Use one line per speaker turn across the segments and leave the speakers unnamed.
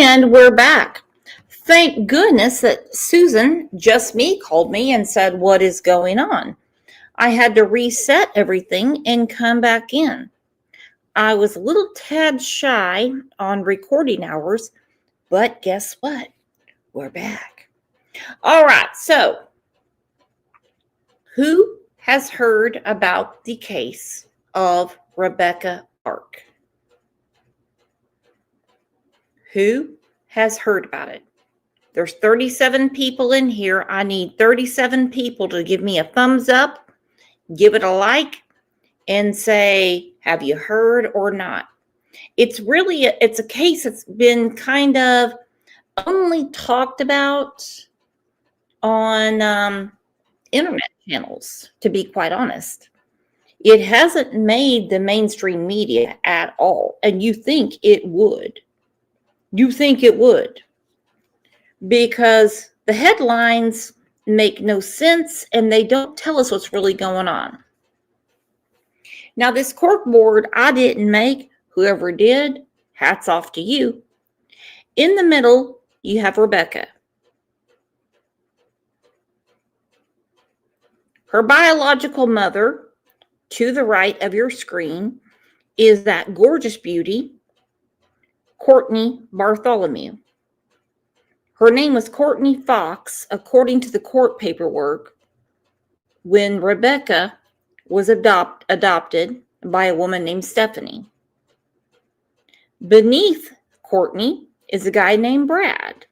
And we're back. Thank goodness that Susan, just me, called me and said, "What is going on?" I had to reset everything and come back in. I was a little tad shy on recording hours, but guess what? We're back. All right, so who has heard about the case of Rebecca Park? Who has heard about it? There's 37 people in here. I need 37 people to give me a thumbs up, give it a like, and say, have you heard or not? It's a case that's been kind of only talked about on internet channels, to be quite honest. It hasn't made the mainstream media at all, and you think it would. You think it would. Because the headlines make no sense and they don't tell us what's really going on. Now, this cork board I didn't make. Whoever did, hats off to you. In the middle, you have Rebecca. Her biological mother, to the right of your screen, is that gorgeous beauty, Courtney Bartholomew. Her name was Courtney Fox, according to the court paperwork, when Rebecca was adopted by a woman named Stephanie. Beneath Courtney is a guy named Brad,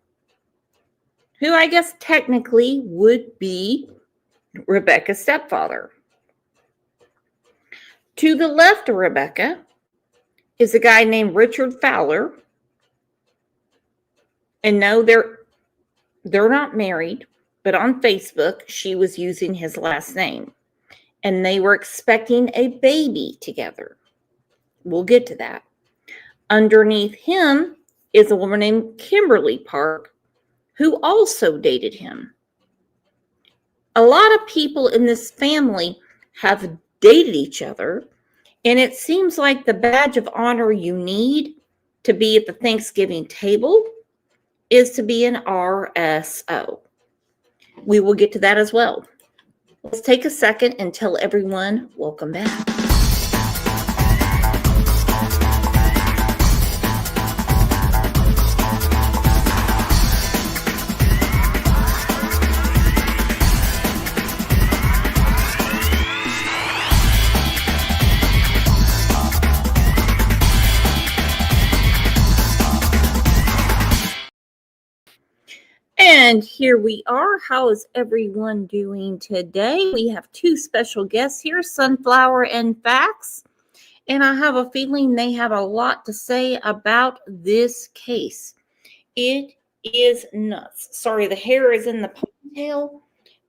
who I guess technically would be Rebecca's stepfather. To the left of Rebecca is a guy named Richard Fowler. And no, they're not married, but on Facebook, she was using his last name. And they were expecting a baby together. We'll get to that. Underneath him is a woman named Kimberly Park, who also dated him. A lot of people in this family have dated each other, and it seems like the badge of honor you need to be at the Thanksgiving table is to be an RSO. We will get to that as well. Let's take a second and tell everyone welcome back. And here we are. How is everyone doing today? We have two special guests here, Sunflower and Fax. And I have a feeling they have a lot to say about this case. It is nuts. Sorry, the hair is in the ponytail,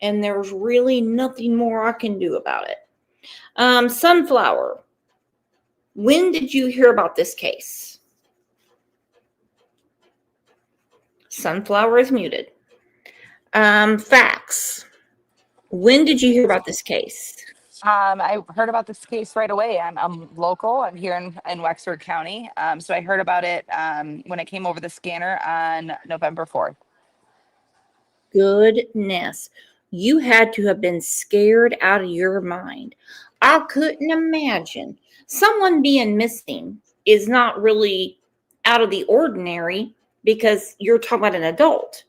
and there's really nothing more I can do about it. Sunflower, when did you hear about this case? Sunflower is muted. Fax, when did you hear about this case?
I heard about this case right away. I'm local. I'm here in Wexford County. So I heard about it when it came over the scanner on November 4th.
Goodness. You had to have been scared out of your mind. I couldn't imagine. Someone being missing is not really out of the ordinary because you're talking about an adult.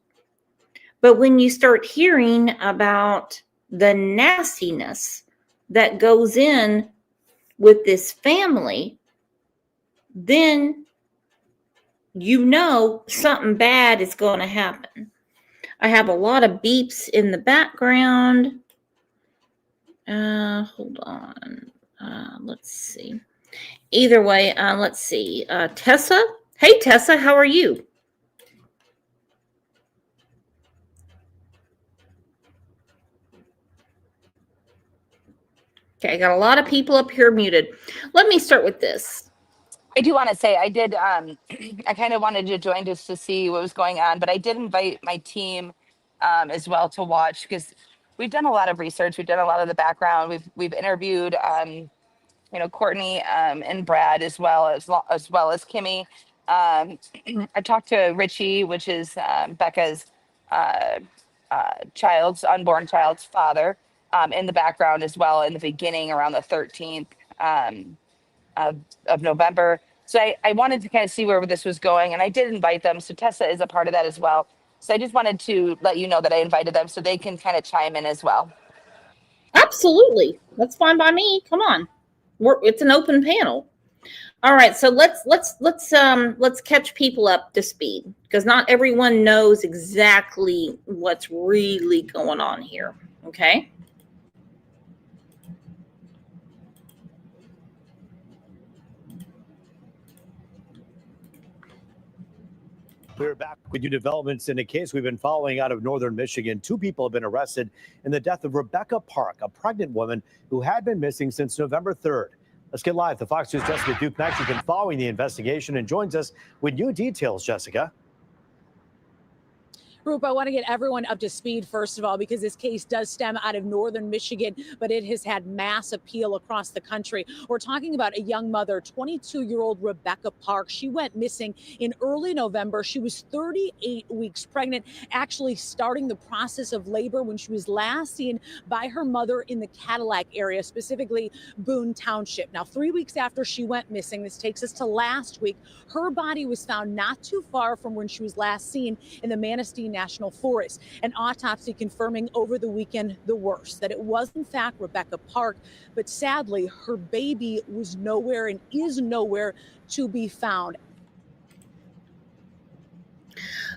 But when you start hearing about the nastiness that goes in with this family, then you know something bad is going to happen. I have a lot of beeps in the background. Hold on. Let's see. Either way, let's see. Tessa. Hey, Tessa, how are you? Okay, I got a lot of people up here muted. Let me start with this.
I do want to say I did, I kind of wanted to join just to see what was going on, but I did invite my team as well to watch because we've done a lot of research. We've done a lot of the background. We've interviewed, Courtney and Brad as well as Kimmy. I talked to Richie, which is Becca's uh, unborn child's father, in the background as well in the beginning around the 13th of, of November. So I wanted to kind of see where this was going, and I did invite them. So Tessa is a part of that as well. So I just wanted to let you know that I invited them so they can kind of chime in as well.
Absolutely. That's fine by me. Come on. It's an open panel. All right, so let's catch people up to speed because not everyone knows exactly what's really going on here. Okay.
We're back with new developments in a case we've been following out of northern Michigan. 2 people have been arrested in the death of Rebecca Park, a pregnant woman who had been missing since November 3rd. Let's get live to Fox News' Jessica Duke next. She's been following the investigation and joins us with new details. Jessica.
Roop, I want to get everyone up to speed, first of all, because this case does stem out of northern Michigan, but it has had mass appeal across the country. We're talking about a young mother, 22-year-old Rebecca Park. She went missing in early November. She was 38 weeks pregnant, actually starting the process of labor when she was last seen by her mother in the Cadillac area, specifically Boone Township. Now, 3 weeks after she went missing, this takes us to last week, her body was found not too far from when she was last seen in the Manistee National Forest. An autopsy confirming over the weekend the worst, that it was in fact Rebecca Park, but sadly her baby was nowhere and is nowhere to be found.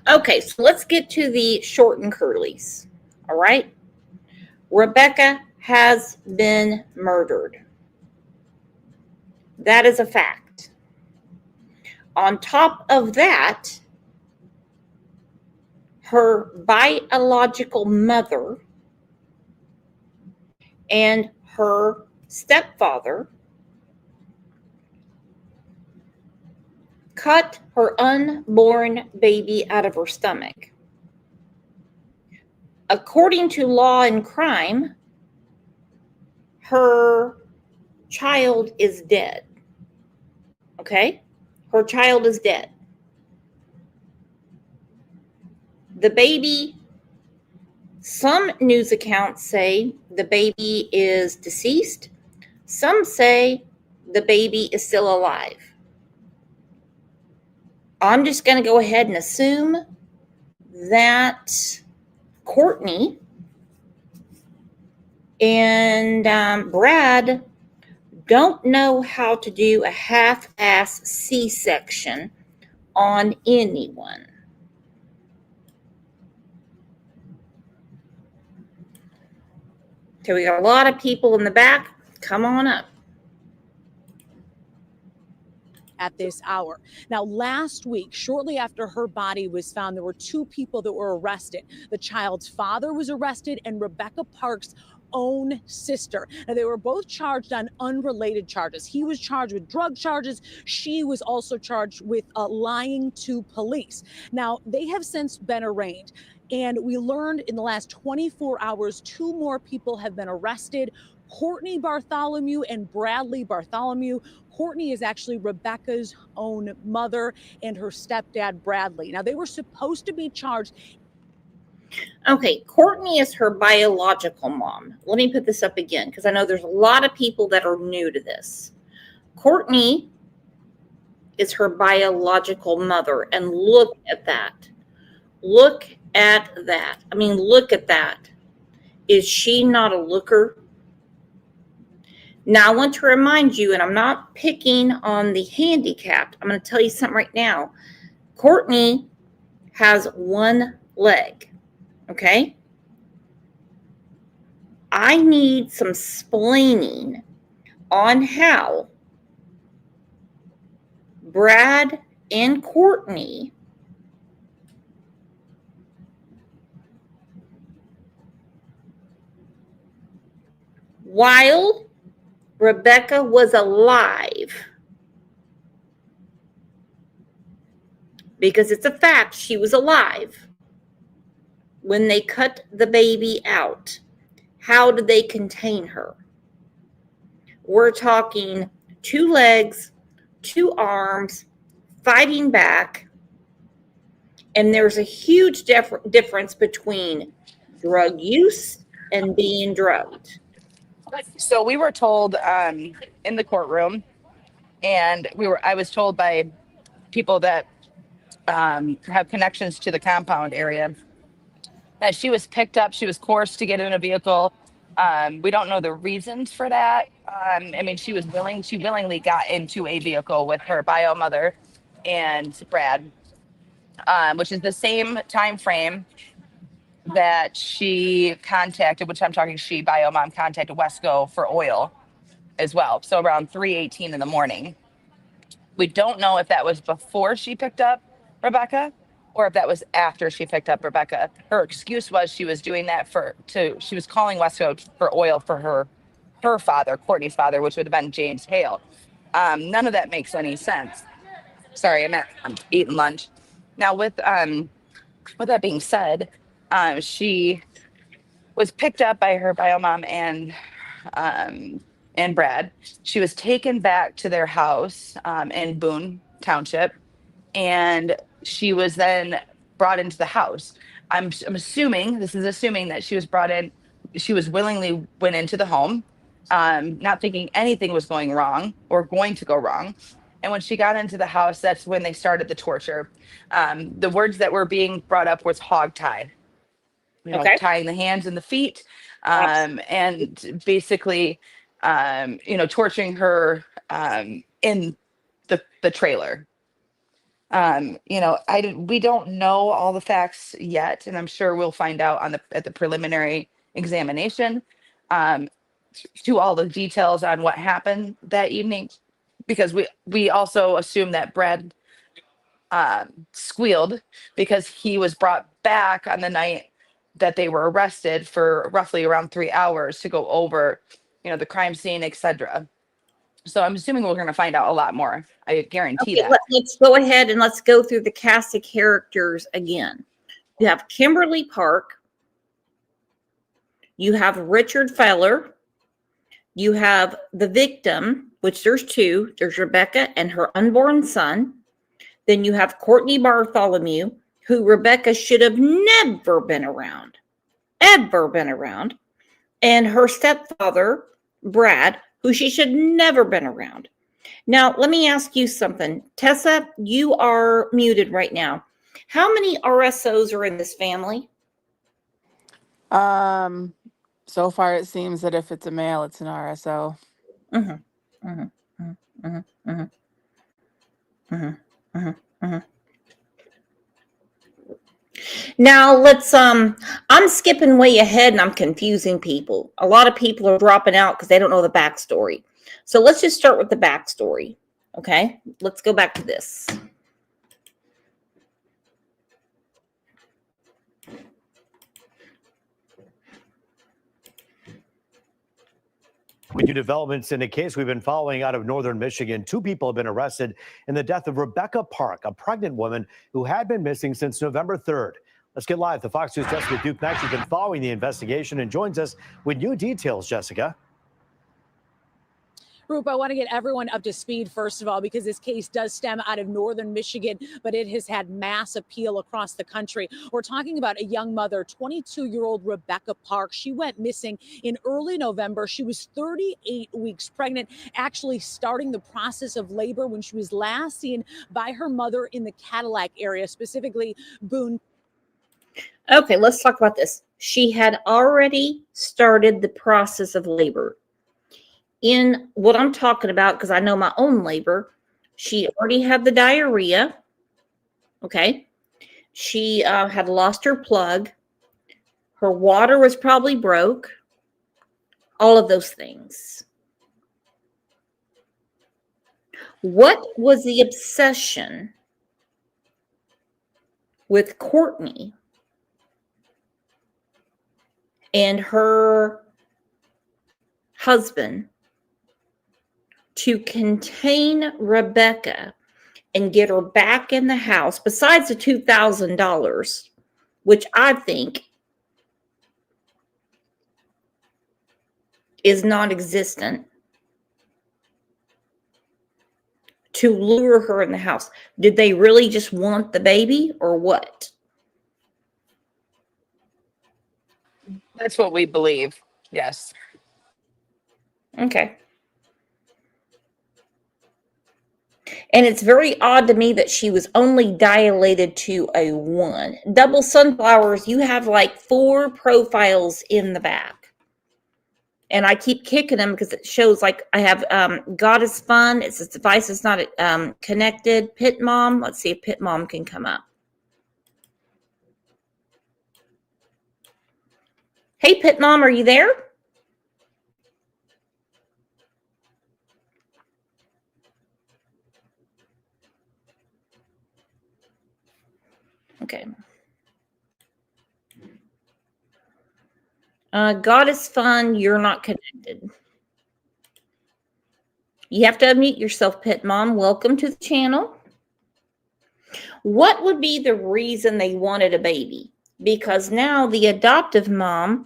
Okay, so let's get to the short and curlies. All right. Rebecca has been murdered. That is a fact. On top of that, her biological mother and her stepfather cut her unborn baby out of her stomach. According to Law and Crime, her child is dead. Okay? Her child is dead. The baby, some news accounts say the baby is deceased. Some say the baby is still alive. I'm just going to go ahead and assume that Courtney and Brad don't know how to do a half-ass C-section on anyone. So we got a lot of people in the back. Come on up.
At this hour. Now, last week, shortly after her body was found, there were 2 people that were arrested. The child's father was arrested and Rebecca Park's own sister. Now, they were both charged on unrelated charges. He was charged with drug charges. She was also charged with lying to police. Now, they have since been arraigned. And we learned in the last 24 hours, 2 more people have been arrested. Courtney Bartholomew and Bradley Bartholomew. Courtney is actually Rebecca's own mother and her stepdad, Bradley. Now, they were supposed to be charged.
Okay, Courtney is her biological mom. Let me put this up again because I know there's a lot of people that are new to this. Courtney is her biological mother, and look at that. Look at that. I mean, look at that. Is she not a looker? Now, I want to remind you, and I'm not picking on the handicapped. I'm going to tell you something right now. Courtney has 1 leg, okay? I need some splaining on how Brad and Courtney while Rebecca was alive, because it's a fact she was alive when they cut the baby out. How did they contain her? We're talking 2 legs, 2 arms, fighting back, and there's a huge difference between drug use and being drugged.
So we were told in the courtroom, and I was told by people that have connections to the compound area that she was picked up. She was coerced to get in a vehicle. We don't know the reasons for that. I mean, she willingly got into a vehicle with her bio mother and Brad, which is the same time frame that she contacted, which I'm talking she bio mom contacted Wesco for oil as well. So around 3:18 in the morning. We don't know if that was before she picked up Rebecca or if that was after she picked up Rebecca. Her excuse was she was doing that she was calling Wesco for oil for her father, Courtney's father, which would have been James Hale. None of that makes any sense. Sorry, I'm eating lunch. Now with that being said, she was picked up by her bio mom and Brad. She was taken back to their house in Boone Township, and she was then brought into the house. I'm assuming, this is assuming, that she was brought in. She was willingly went into the home, not thinking anything was going wrong or going to go wrong. And when she got into the house, that's when they started the torture. The words that were being brought up was hogtied,
Okay.
tying the hands and the feet,
Absolutely.
and basically, torturing her in the trailer. We don't know all the facts yet, and I'm sure we'll find out at the preliminary examination, um, to all the details on what happened that evening, because we also assume that Brad squealed because he was brought back on the night that they were arrested for roughly around 3 hours to go over, the crime scene, etc. So I'm assuming we're going to find out a lot more. I guarantee
Okay,
that.
let's go ahead and let's go through the cast of characters again. You have Kimberly Park. You have Richard Feller. You have the victim, which there's two. There's Rebecca and her unborn son. Then you have Courtney Bartholomew, who Rebecca should have never been around, ever been around. And her stepfather, Brad, who she should never been around. Now, let me ask you something. Tessa, you are muted right now. How many RSOs are in this family?
So far it seems that if it's a male, it's an RSO.
Mm-hmm, mm-hmm, mm-hmm, mm-hmm, mm-hmm, mm-hmm, mm-hmm. Now let's I'm skipping way ahead and I'm confusing people. A lot of people are dropping out because they don't know the backstory. So let's just start with the backstory. Okay, let's go back to this.
With new developments in the case we've been following out of northern Michigan, 2 people have been arrested in the death of Rebecca Park, a pregnant woman who had been missing since November 3rd. Let's get live to Fox News' Jessica Duke next. She's been following the investigation and joins us with new details. Jessica.
Roop, I want to get everyone up to speed, first of all, because this case does stem out of northern Michigan, but it has had mass appeal across the country. We're talking about a young mother, 22-year-old Rebecca Park. She went missing in early November. She was 38 weeks pregnant, actually starting the process of labor when she was last seen by her mother in the Cadillac area, specifically Boone.
Okay, let's talk about this. She had already started the process of labor. In what I'm talking about, because I know my own labor, she already had the diarrhea. Okay. She had lost her plug. Her water was probably broke. All of those things. What was the obsession with Courtney and her husband to contain Rebecca and get her back in the house, besides the $2,000, which I think is non-existent, to lure her in the house. Did they really just want the baby or what?
That's what we believe. Yes.
Okay. And it's very odd to me that she was only dilated to a 1. Double Sunflowers, you have like 4 profiles in the back. And I keep kicking them because it shows like I have God is Fun. It says device is not connected. Pit Mom. Let's see if Pit Mom can come up. Hey, Pit Mom, are you there? Okay. God is Fun. You're not connected. You have to unmute yourself, Pit Mom. Welcome to the channel. What would be the reason they wanted a baby? Because now the adoptive mom,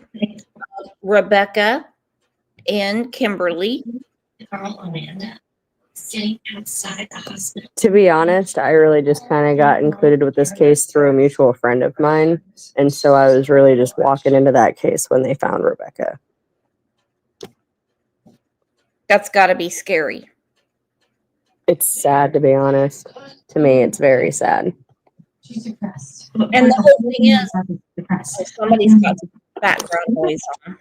Rebecca and Kimberly.
Carl Amanda sitting outside the hospital.
To be honest, I really just kind of got included with this case through a mutual friend of mine. And so I was really just walking into that case when they found Rebecca.
That's got to be scary.
It's sad, to be honest. To me, it's very sad.
She's depressed.
And the whole thing is,
depressed.
somebody's got some background noise on.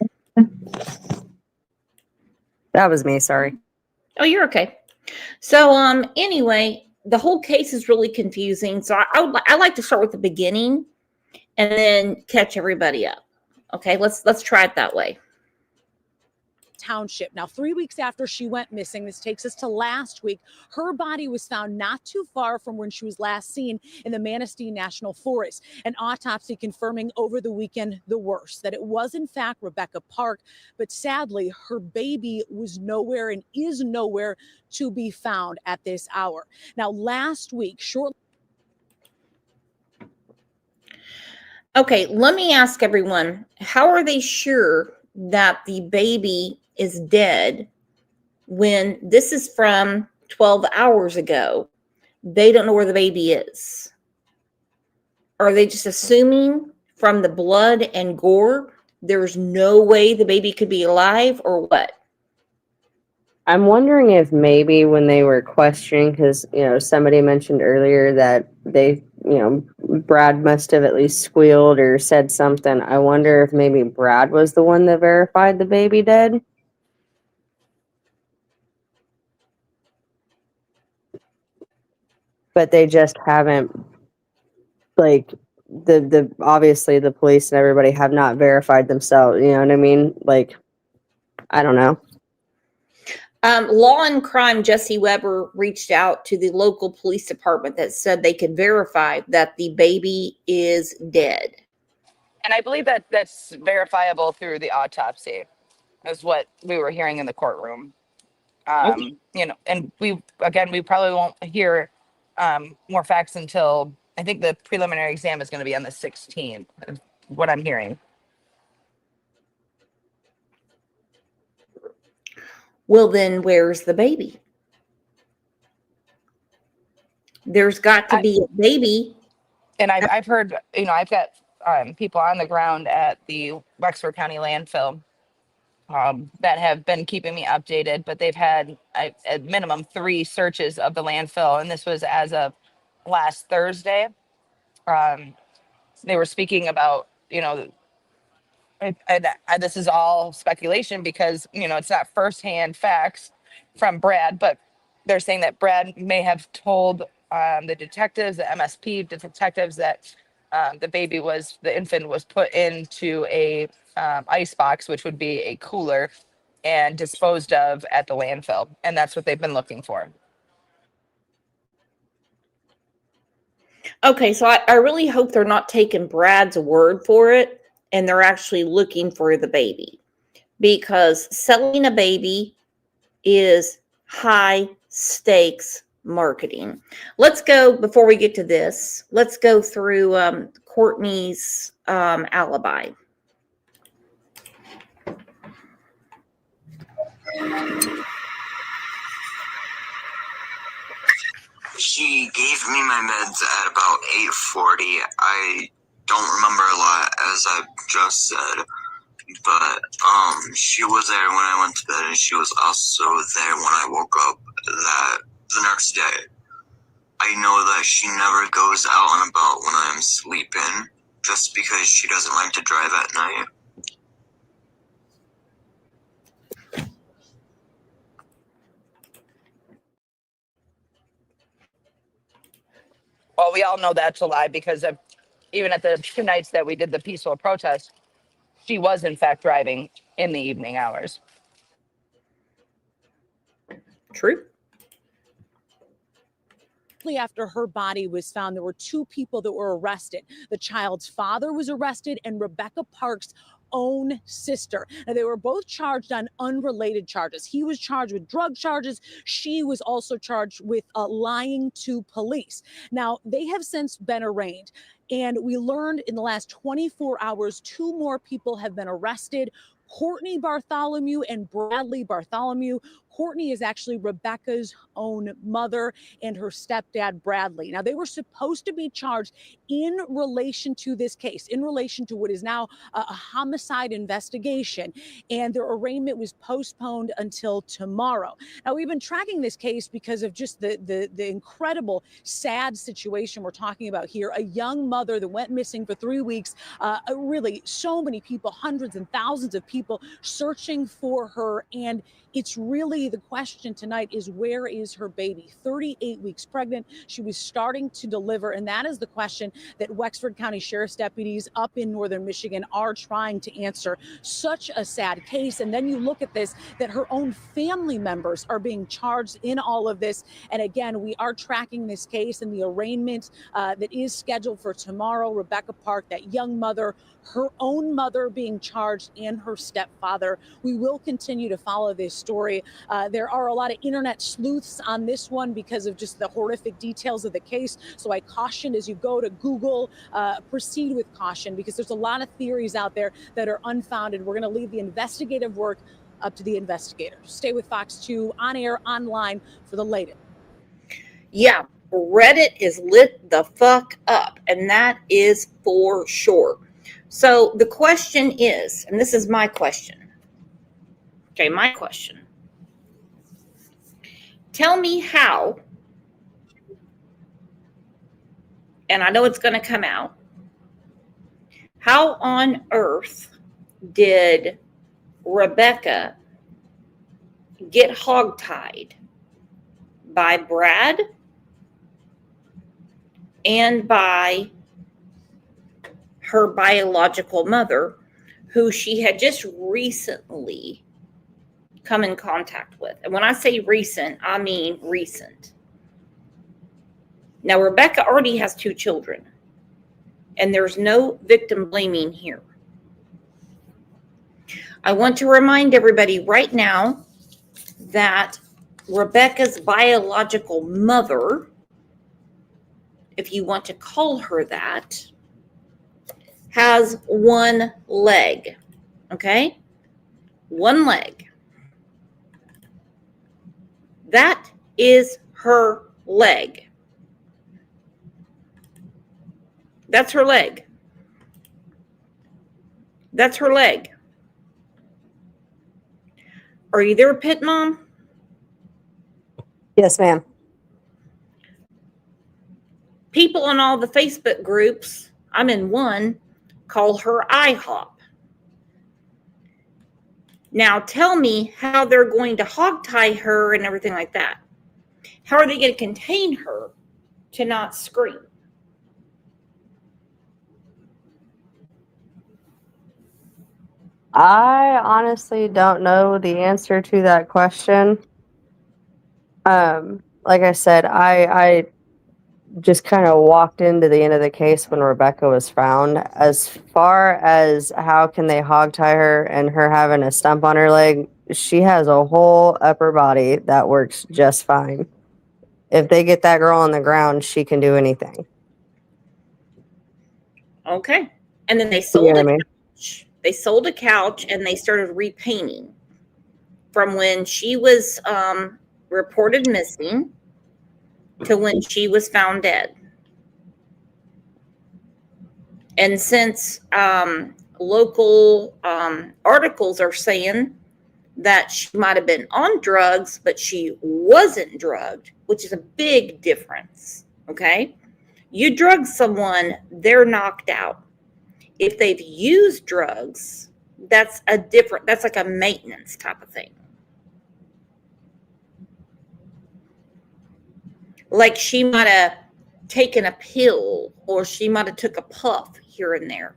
That was me, sorry.
Oh, you're okay. So, anyway, the whole case is really confusing. So I like to start with the beginning and then catch everybody up. Okay, let's try it that way.
Township. Now, 3 weeks after she went missing, this takes us to last week, her body was found not too far from when she was last seen in the Manistee National Forest. An autopsy confirming over the weekend the worst, that it was in fact Rebecca Park, but sadly her baby was nowhere and is nowhere to be found at this hour. Now, last week, shortly.
Okay, let me ask everyone, how are they sure that the baby is dead when this is from 12 hours ago? They don't know where the baby is. Are they just assuming from the blood and gore there's no way the baby could be alive, or what?
I'm wondering if maybe when they were questioning, because, somebody mentioned earlier that they, Brad must have at least squealed or said something. I wonder if maybe Brad was the one that verified the baby dead. But they just haven't, like, the obviously the police and everybody have not verified themselves. You know what I mean? Like, I don't know.
Law and Crime Jesse Weber reached out to the local police department that said they could verify that the baby is dead.
And I believe that that's verifiable through the autopsy, is what we were hearing in the courtroom.
Okay.
And we probably won't hear more facts until I think the preliminary exam is going to be on the 16th, is what I'm hearing.
Well, then where's the baby? There's got to be a baby.
And I've heard, I've got people on the ground at the Wexford County landfill that have been keeping me updated, but they've had at minimum 3 searches of the landfill, and this was as of last Thursday. They were speaking about, this is all speculation because, it's not firsthand facts from Brad, but they're saying that Brad may have told the detectives, the MSP detectives, that the infant was put into a ice box, which would be a cooler, and disposed of at the landfill. And that's what they've been looking for.
Okay, so I really hope they're not taking Brad's word for it and they're actually looking for the baby, because selling a baby is high stakes marketing. Let's go, before we get to this, let's go through Courtney's alibi.
She gave me my meds at about 8:40. I don't remember a lot, as I just said, but she was there when I went to bed, and she was also there when I woke up the next day. I know that she never goes out and about when I'm sleeping, just because she doesn't like to drive at night.
Well, we all know that's a lie because of even at the 2 nights that we did the peaceful protest, she was in fact driving in the evening hours.
True.
After her body was found, there were 2 people that were arrested. The child's father was arrested and Rebecca Parks' own sister. Now, they were both charged on unrelated charges. He was charged with drug charges. She was also charged with lying to police. Now, they have since been arraigned. And we learned in the last 24 hours, 2 more people have been arrested. Courtney Bartholomew and Bradley Bartholomew. Courtney is actually Rebecca's own mother and her stepdad, Bradley. Now, they were supposed to be charged in relation to this case, in relation to what is now a homicide investigation, and their arraignment was postponed until tomorrow. Now, we've been tracking this case because of just the incredible, sad situation we're talking about here. A young mother that went missing for 3 weeks, really so many people, hundreds and thousands of people searching for her, and it's really the question tonight is, where is her baby? 38 weeks pregnant. She was starting to deliver. And that is the question that Wexford County Sheriff's deputies up in northern Michigan are trying to answer. Such a sad case. And then you look at this, that her own family members are being charged in all of this. And again, we are tracking this case and the arraignment that is scheduled for tomorrow. Rebecca Park, that young mother, her own mother being charged, and her stepfather. We will continue to follow this story. There are a lot of internet sleuths on this one because of just the horrific details of the case. So I caution as you go to Google, proceed with caution, because there's a lot of theories out there that are unfounded. We're going to leave the investigative work up to the investigators. Stay with Fox 2 on air, online for the latest.
Yeah, Reddit is lit the fuck up, and that is for sure. So the question is, and this is my question. Okay, my question. Tell me how, and I know it's going to come out, how on earth did Rebecca get hogtied by Brad and by her biological mother, who she had just recently come in contact with? And when I say recent, I mean recent. Now, Rebecca already has 2 children, and there's no victim blaming here. I want to remind everybody right now that Rebecca's biological mother, if you want to call her that, has 1 leg, okay? 1 leg. That is her leg. That's her leg. That's her leg. Are you there, Pit Mom?
Yes, ma'am.
People in all the Facebook groups, I'm in one, call her IHOP. Now tell me how they're going to hogtie her and everything like that. How are they going to contain her to not scream?
I honestly don't know the answer to that question. Like I said, I just kind of walked into the end of the case when Rebecca was found. As far as how can they hogtie her and her having a stump on her leg, she has a whole upper body that works just fine. If they get that girl on the ground, she can do anything.
Okay. And then they
You
sold
know what I
a
mean?
couch. They sold a couch and they started repainting from when she was reported missing to when she was found dead. And since local articles are saying that she might have been on drugs, but she wasn't drugged, which is a big difference, okay? You drug someone, they're knocked out. If they've used drugs, that's like a maintenance type of thing. Like she might have taken a pill or she might have took a puff here and there,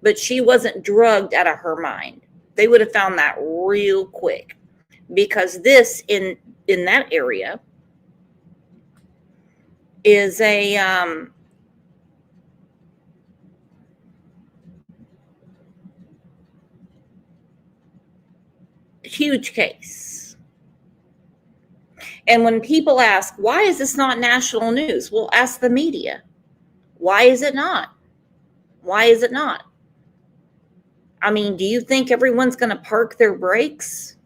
but she wasn't drugged out of her mind. They would have found that real quick, because this in that area is a huge case. And when people ask, why is this not national news? Well, ask the media. Why is it not? Why is it not? I mean, do you think everyone's going to park their brakes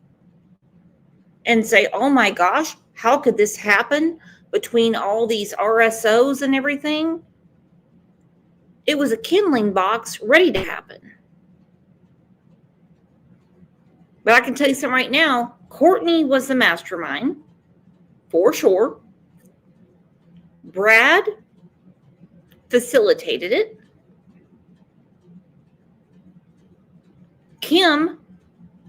and say, oh my gosh, how could this happen between all these RSOs and everything? It was a kindling box ready to happen. But I can tell you something right now, Courtney was the mastermind, for sure. Brad facilitated it. Kim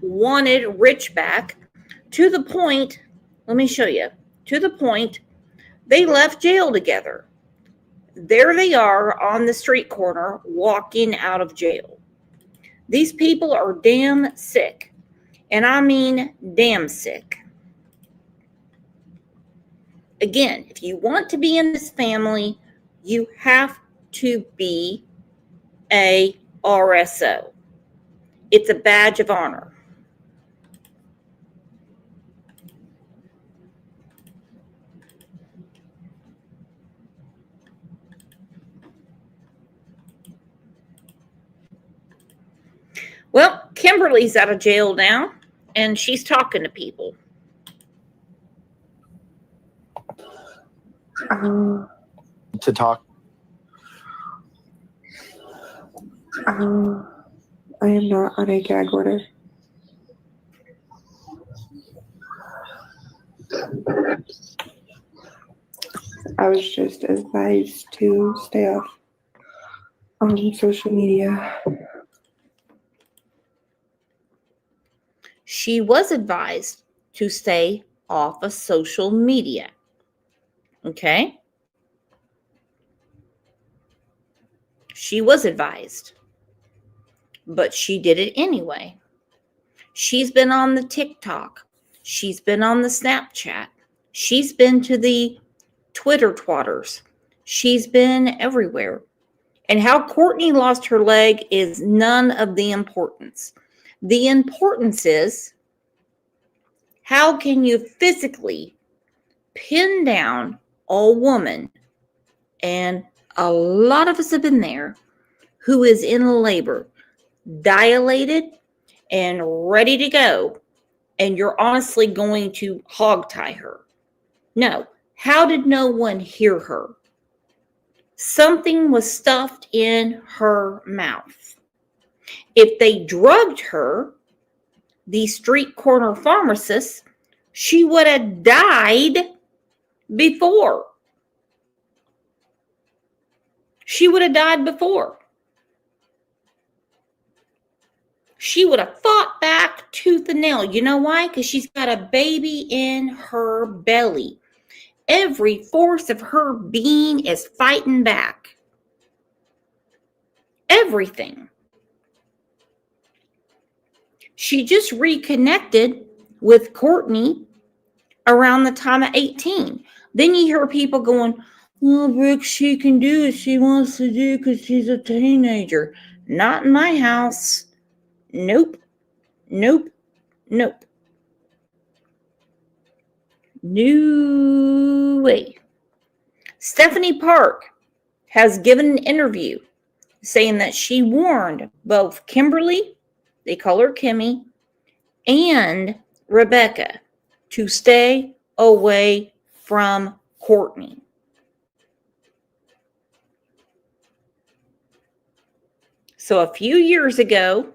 wanted Rich back to the point, let me show you, to the point they left jail together. There they are on the street corner walking out of jail. These people are damn sick. And I mean damn sick. Again, if you want to be in this family, you have to be a RSO. It's a badge of honor. Well, Kimberly's out of jail now, and she's talking to people.
To talk.
I am not on a gag order. I was just advised to stay off social media.
She was advised to stay off of social media. Okay? She was advised. But she did it anyway. She's been on the TikTok. She's been on the Snapchat. She's been to the Twitter twatters. She's been everywhere. And how Courtney lost her leg is none of the importance. The importance is, how can you physically pin down a woman, and a lot of us have been there, who is in labor, dilated and ready to go, and you're honestly going to hogtie her? No. How did no one hear her? Something was stuffed in her mouth. If they drugged her, the street corner pharmacist, she would have died before. She would have died before. She would have fought back tooth and nail. You know why? Because she's got a baby in her belly. Every force of her being is fighting back. Everything. She just reconnected with Courtney around the time of 18. Then you hear people going, well, Brooke, she can do what she wants to do because she's a teenager. Not in my house. Nope. Nope. Nope. No way. Stephanie Park has given an interview saying that she warned both Kimberly, they call her Kimmy, and Rebecca to stay away from Courtney. So a few years ago,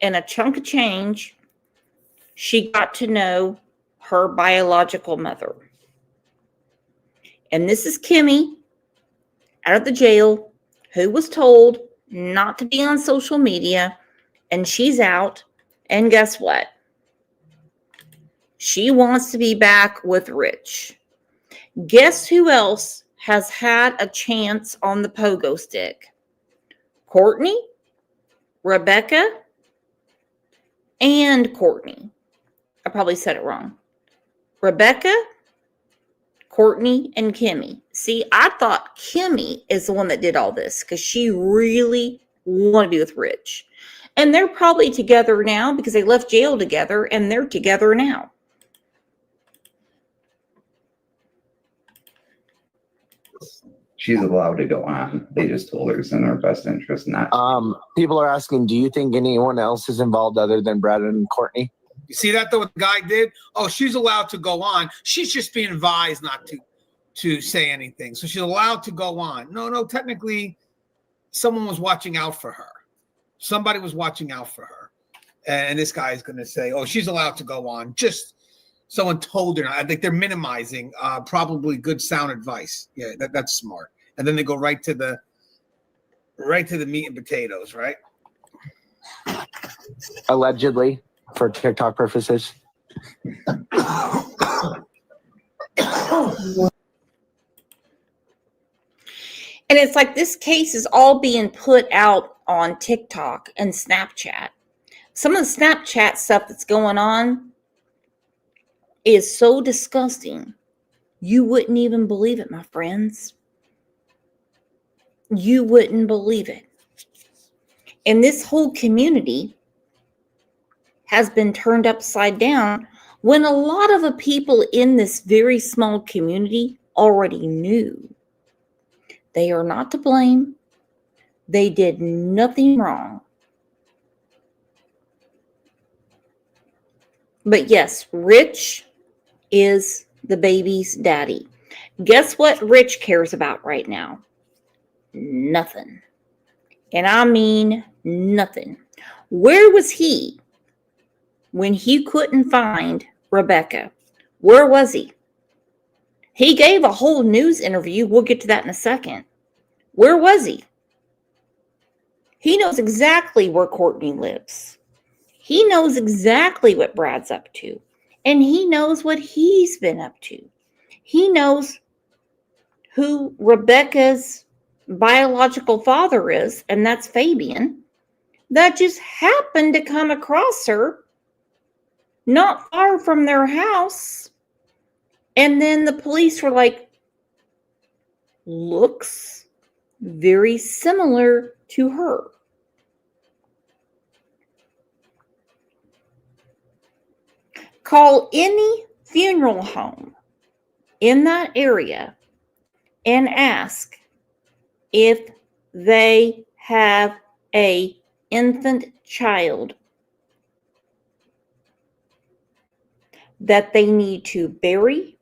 in a chunk of change, she got to know her biological mother. And this is Kimmy out of the jail, who was told not to be on social media, and she's out. And guess what? She wants to be back with Rich. Guess who else has had a chance on the pogo stick? Courtney, Rebecca, and Courtney. I probably said it wrong. Rebecca, Courtney, and Kimmy. See, I thought Kimmy is the one that did all this because she really wanted to be with Rich. And they're probably together now because they left jail together and they're together now.
She's allowed to go on. They just told her it's in her best interest not.
People are asking, do you think anyone else is involved other than Brad and Courtney?
You see that though, what the guy did? Oh, she's allowed to go on. She's just being advised not to say anything. So she's allowed to go on. No, technically, someone was watching out for her. Somebody was watching out for her. And this guy is going to say, oh, she's allowed to go on. Just someone told her. I think they're minimizing probably good sound advice. Yeah, that's smart. And then they go right to the meat and potatoes, right?
Allegedly, for TikTok purposes.
And it's like this case is all being put out on TikTok and Snapchat. Some of the Snapchat stuff that's going on is so disgusting. You wouldn't even believe it, my friends. You wouldn't believe it. And this whole community has been turned upside down when a lot of the people in this very small community already knew. They are not to blame. They did nothing wrong. But yes, Rich is the baby's daddy. Guess what Rich cares about right now? Nothing. And I mean nothing. Where was he when he couldn't find Rebecca? Where was he? He gave a whole news interview. We'll get to that in a second. Where was he? He knows exactly where Courtney lives. He knows exactly what Brad's up to. And he knows what he's been up to. He knows who Rebecca's biological father is, and that's Fabian, that just happened to come across her not far from their house. And then the police were like, looks very similar to her. Call any funeral home in that area and ask if they have an infant child that they need to bury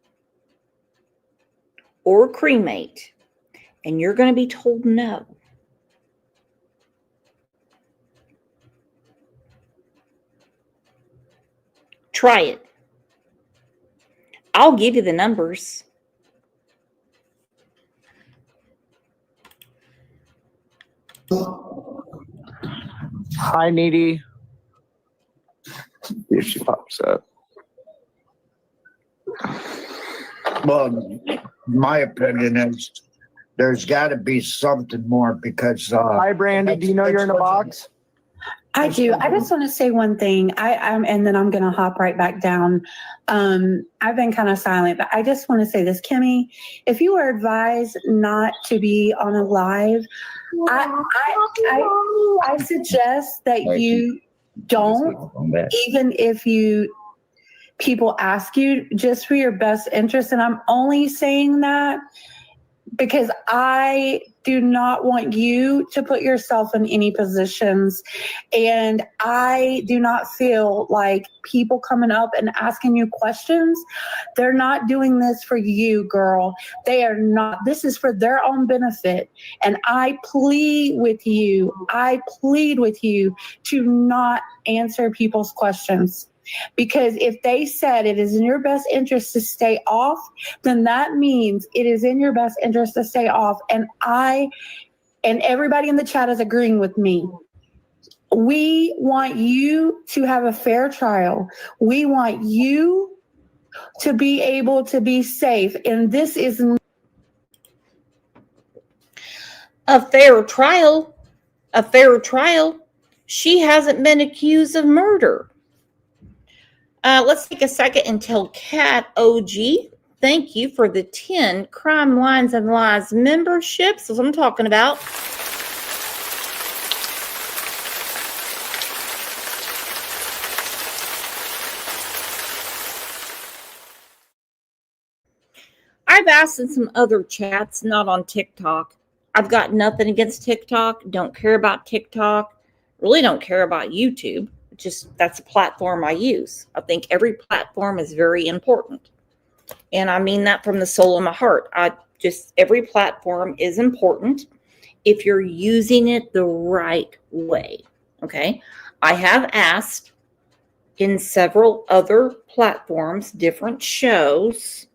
or cremate, and you're going to be told no. Try it. I'll give you the numbers.
Hi, Needy. Here she pops up.
Well, my opinion is there's got to be something more because.
Hi, Brandy. Do you know you're in a box?
I do. I just want to say one thing. I'm, and then I'm going to hop right back down. I've been kind of silent, but I just want to say this, Kimmy. If you were advised not to be on a live, I suggest that you don't, even if people ask you, just for your best interest. And I'm only saying that because I do not want you to put yourself in any positions. And I do not feel like people coming up and asking you questions, they're not doing this for you, girl. They are not. This is for their own benefit. And I plead with you to not answer people's questions. Because if they said it is in your best interest to stay off, then that means it is in your best interest to stay off. And everybody in the chat is agreeing with me. We want you to have a fair trial. We want you to be able to be safe. And this is
A fair trial. A fair trial. She hasn't been accused of murder. Let's take a second and tell Cat OG, thank you for the 10 Crime Lines and Lies memberships. That's what I'm talking about. I've asked in some other chats, not on TikTok. I've got nothing against TikTok. Don't care about TikTok. Really don't care about YouTube. Just that's a platform I use. I think every platform is very important. And I mean that from the soul of my heart. Every platform is important if you're using it the right way. Okay. I have asked in several other platforms, different shows,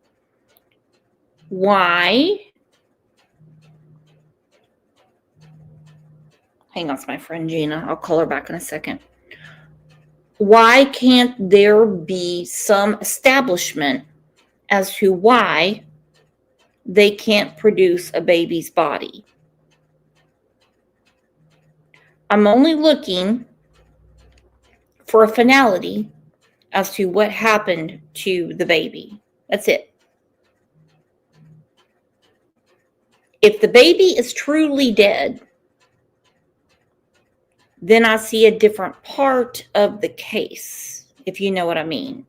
why. Hang on, it's my friend Gina. I'll call her back in a second. Why can't there be some establishment as to why they can't produce a baby's body? I'm only looking for a finality as to what happened to the baby. That's it. If the baby is truly dead, then I see a different part of the case, if you know what I mean.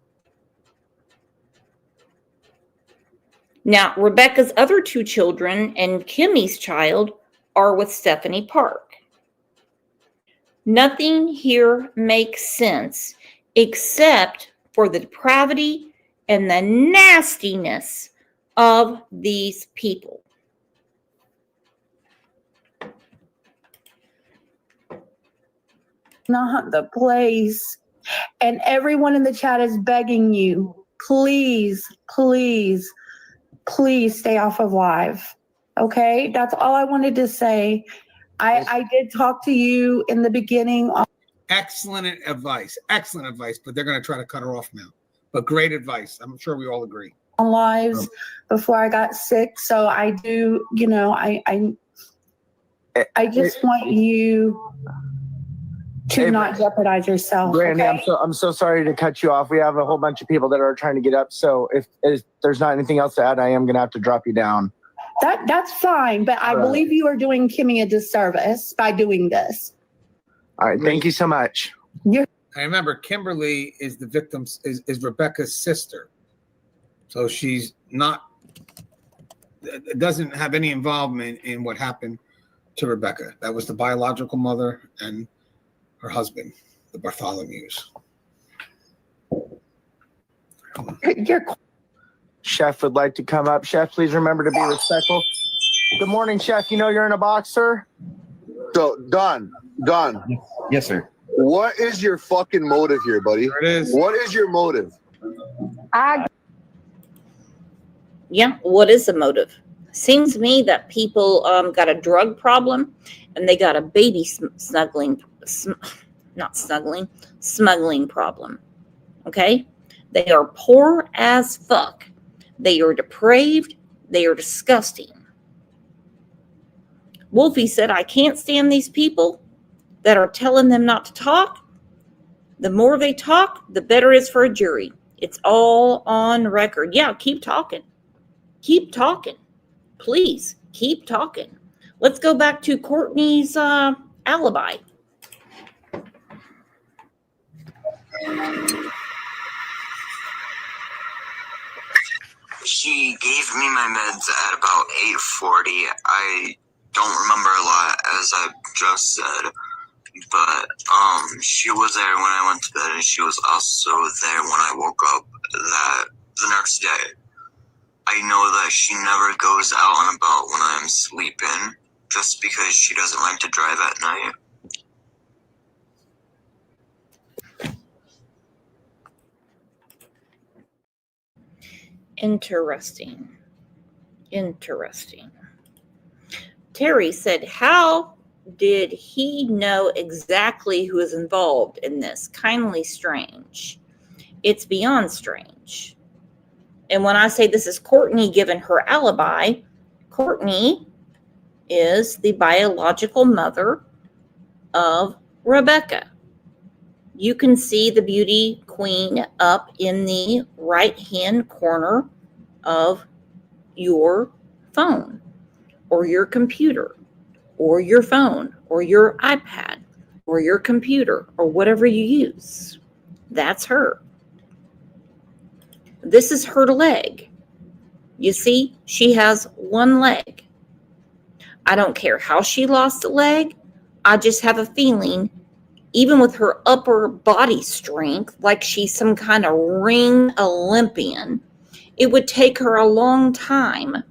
Now, Rebecca's other two children and Kimmy's child are with Stephanie Park. Nothing here makes sense except for the depravity and the nastiness of these people.
not the place. And everyone in the chat is begging you, please, please, please stay off of live. Okay, that's all I wanted to say. I did talk to you in the beginning.
Excellent advice, but they're going to try to cut her off now. But great advice. I'm sure we all agree.
On lives before I got sick. So I do, I just want you to not jeopardize yourself.
Brandy,
okay?
I'm so sorry to cut you off. We have a whole bunch of people that are trying to get up. So if there's not anything else to add, I am going to have to drop you down.
That's fine, but I believe you are doing Kimmy a disservice by doing this.
All right, thank you so much.
I remember Kimberly is the victim's is Rebecca's sister, so she's not doesn't have any involvement in what happened to Rebecca. That was the biological mother and her husband, the Bartholomews.
Chef would like to come up. Chef, please remember to be respectful. Good morning, Chef. You know you're in a box, sir?
So, Don.
Yes, sir.
What is your fucking motive here, buddy?
There it is.
What is your motive?
Yeah, what is the motive? Seems to me that people got a drug problem and they got a baby smuggling problem. Okay? They are poor as fuck. They are depraved. They are disgusting. Wolfie said, I can't stand these people that are telling them not to talk. The more they talk, the better it is for a jury. It's all on record. Yeah, keep talking. Keep talking. Please, keep talking. Let's go back to Courtney's alibi.
She gave me my meds at about 8:40. I don't remember a lot, as I just said, but she was there when I went to bed, and she was also there when I woke up the next day. I know that she never goes out and about when I'm sleeping, just because she doesn't like to drive at night.
Interesting. Interesting. Terry said, how did he know exactly who is involved in this? Kindly strange. It's beyond strange. And when I say this is Courtney given her alibi, Courtney is the biological mother of Rebecca. You can see the beauty queen up in the right-hand corner of your phone or your computer or your phone or your iPad or your computer or whatever you use. That's her. This is her leg. You see, she has one leg. I don't care how she lost a leg. I just have a feeling, even with her upper body strength, like she's some kind of ring Olympian, it would take her a long time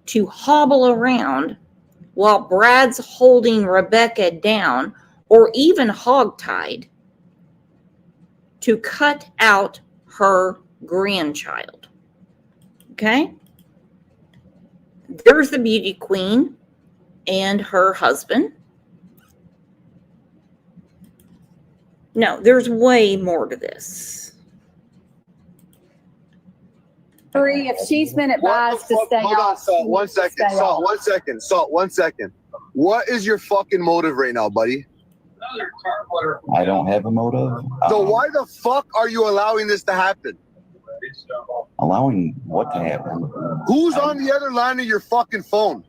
to hobble around while Brad's holding Rebecca down or even hogtied to cut out her grandchild. Okay? There's the beauty queen and her husband. No, there's way more to this.
If she's been advised to stay
Hold on,
off,
Salt. 1 second. Salt. 1 second. Salt. 1 second. What is your fucking motive right now, buddy?
I don't have a motive.
So why the fuck are you allowing this to happen?
Allowing what to happen?
Who's on the other line of your fucking phone?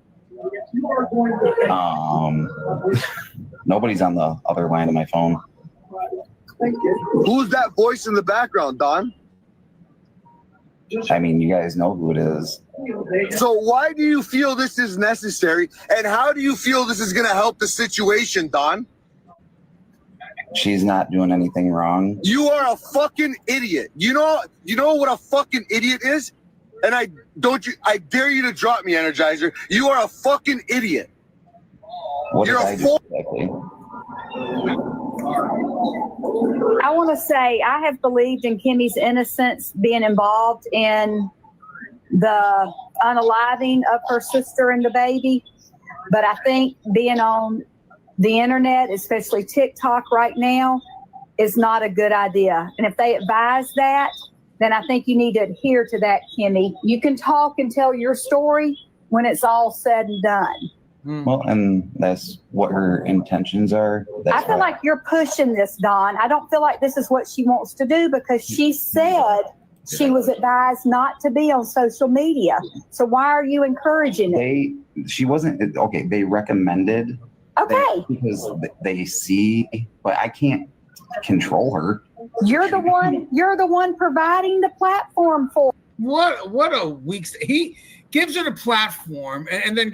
Nobody's on the other line of my phone.
Who's that voice in the background, Don?
I mean, you guys know who it is.
So why do you feel this is necessary, and how do you feel this is going to help the situation, Don?
She's not doing anything wrong.
You are a fucking idiot. You know what a fucking idiot is? And I dare you to drop me, Energizer. You are a fucking idiot.
What
You're
did
a
I do exactly?
I want to say I have believed in Kimmy's innocence being involved in the unaliving of her sister and the baby. But I think being on the internet, especially TikTok right now, is not a good idea. And if they advise that, then I think you need to adhere to that, Kimmy. You can talk and tell your story when it's all said and done.
Well, and that's what her intentions are.
I feel like you're pushing this, Dawn. I don't feel like this is what she wants to do because she said she was advised not to be on social media. So why are you encouraging it?
She wasn't, okay, they recommended.
Okay.
Because they see, but I can't control her.
You're the one providing the platform for.
What a weak. He gives her the platform, and then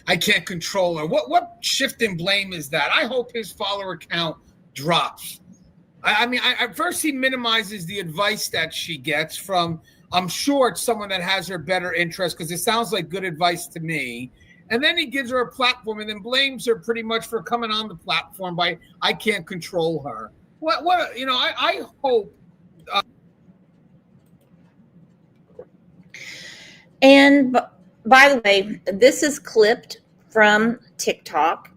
I can't control her. What shift in blame is that? I hope his follower count drops. I mean, first he minimizes the advice that she gets from. I'm sure it's someone that has her better interest because it sounds like good advice to me. And then he gives her a platform and then blames her pretty much for coming on the platform by I can't control her. I hope.
And by the way, this is clipped from TikTok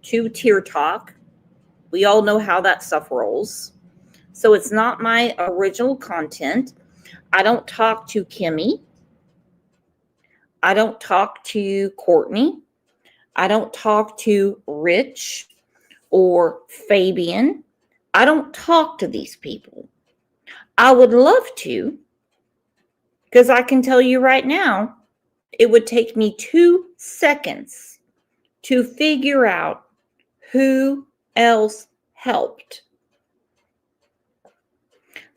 to Tier Talk. We all know how that stuff rolls. So it's not my original content. I don't talk to Kimmy. I don't talk to Courtney. I don't talk to Rich or Fabian. I don't talk to these people. I would love to, because I can tell you right now, it would take me 2 seconds to figure out who else helped.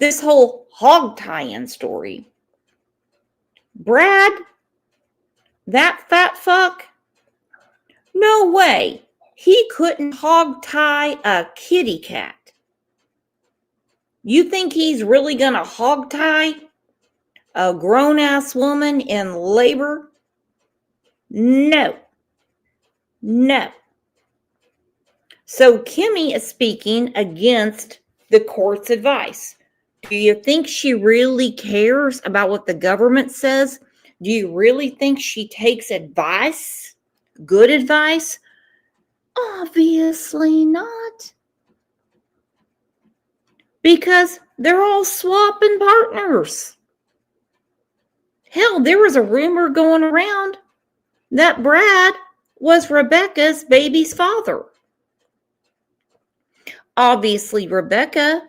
This whole hog tie-in story Brad, that fat fuck, no way. He couldn't hog tie a kitty cat. You think he's really gonna hog tie a grown-ass woman in labor? No. No. So Kimmy is speaking against the court's advice. Do you think she really cares about what the government says? Do you really think she takes advice? Good advice? Obviously not. Because they're all swapping partners. Hell, there was a rumor going around that Brad was Rebecca's baby's father. Obviously, Rebecca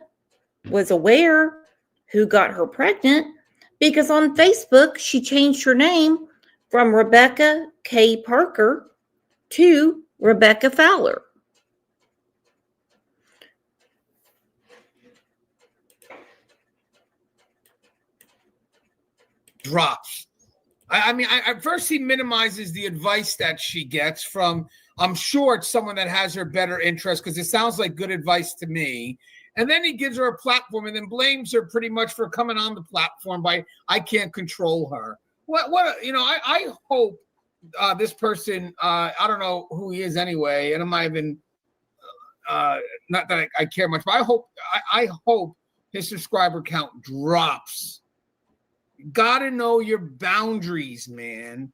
was aware who got her pregnant because on Facebook, she changed her name from Rebecca K. Parker to Rebecca Fowler.
Drops. I mean, at first he minimizes the advice that she gets from, I'm sure it's someone that has her better interest because it sounds like good advice to me. And then he gives her a platform and then blames her pretty much for coming on the platform by, I can't control her. I hope this person, I don't know who he is anyway, and I'm not even, not that I care much, but I hope his subscriber count drops. You gotta know your boundaries, man.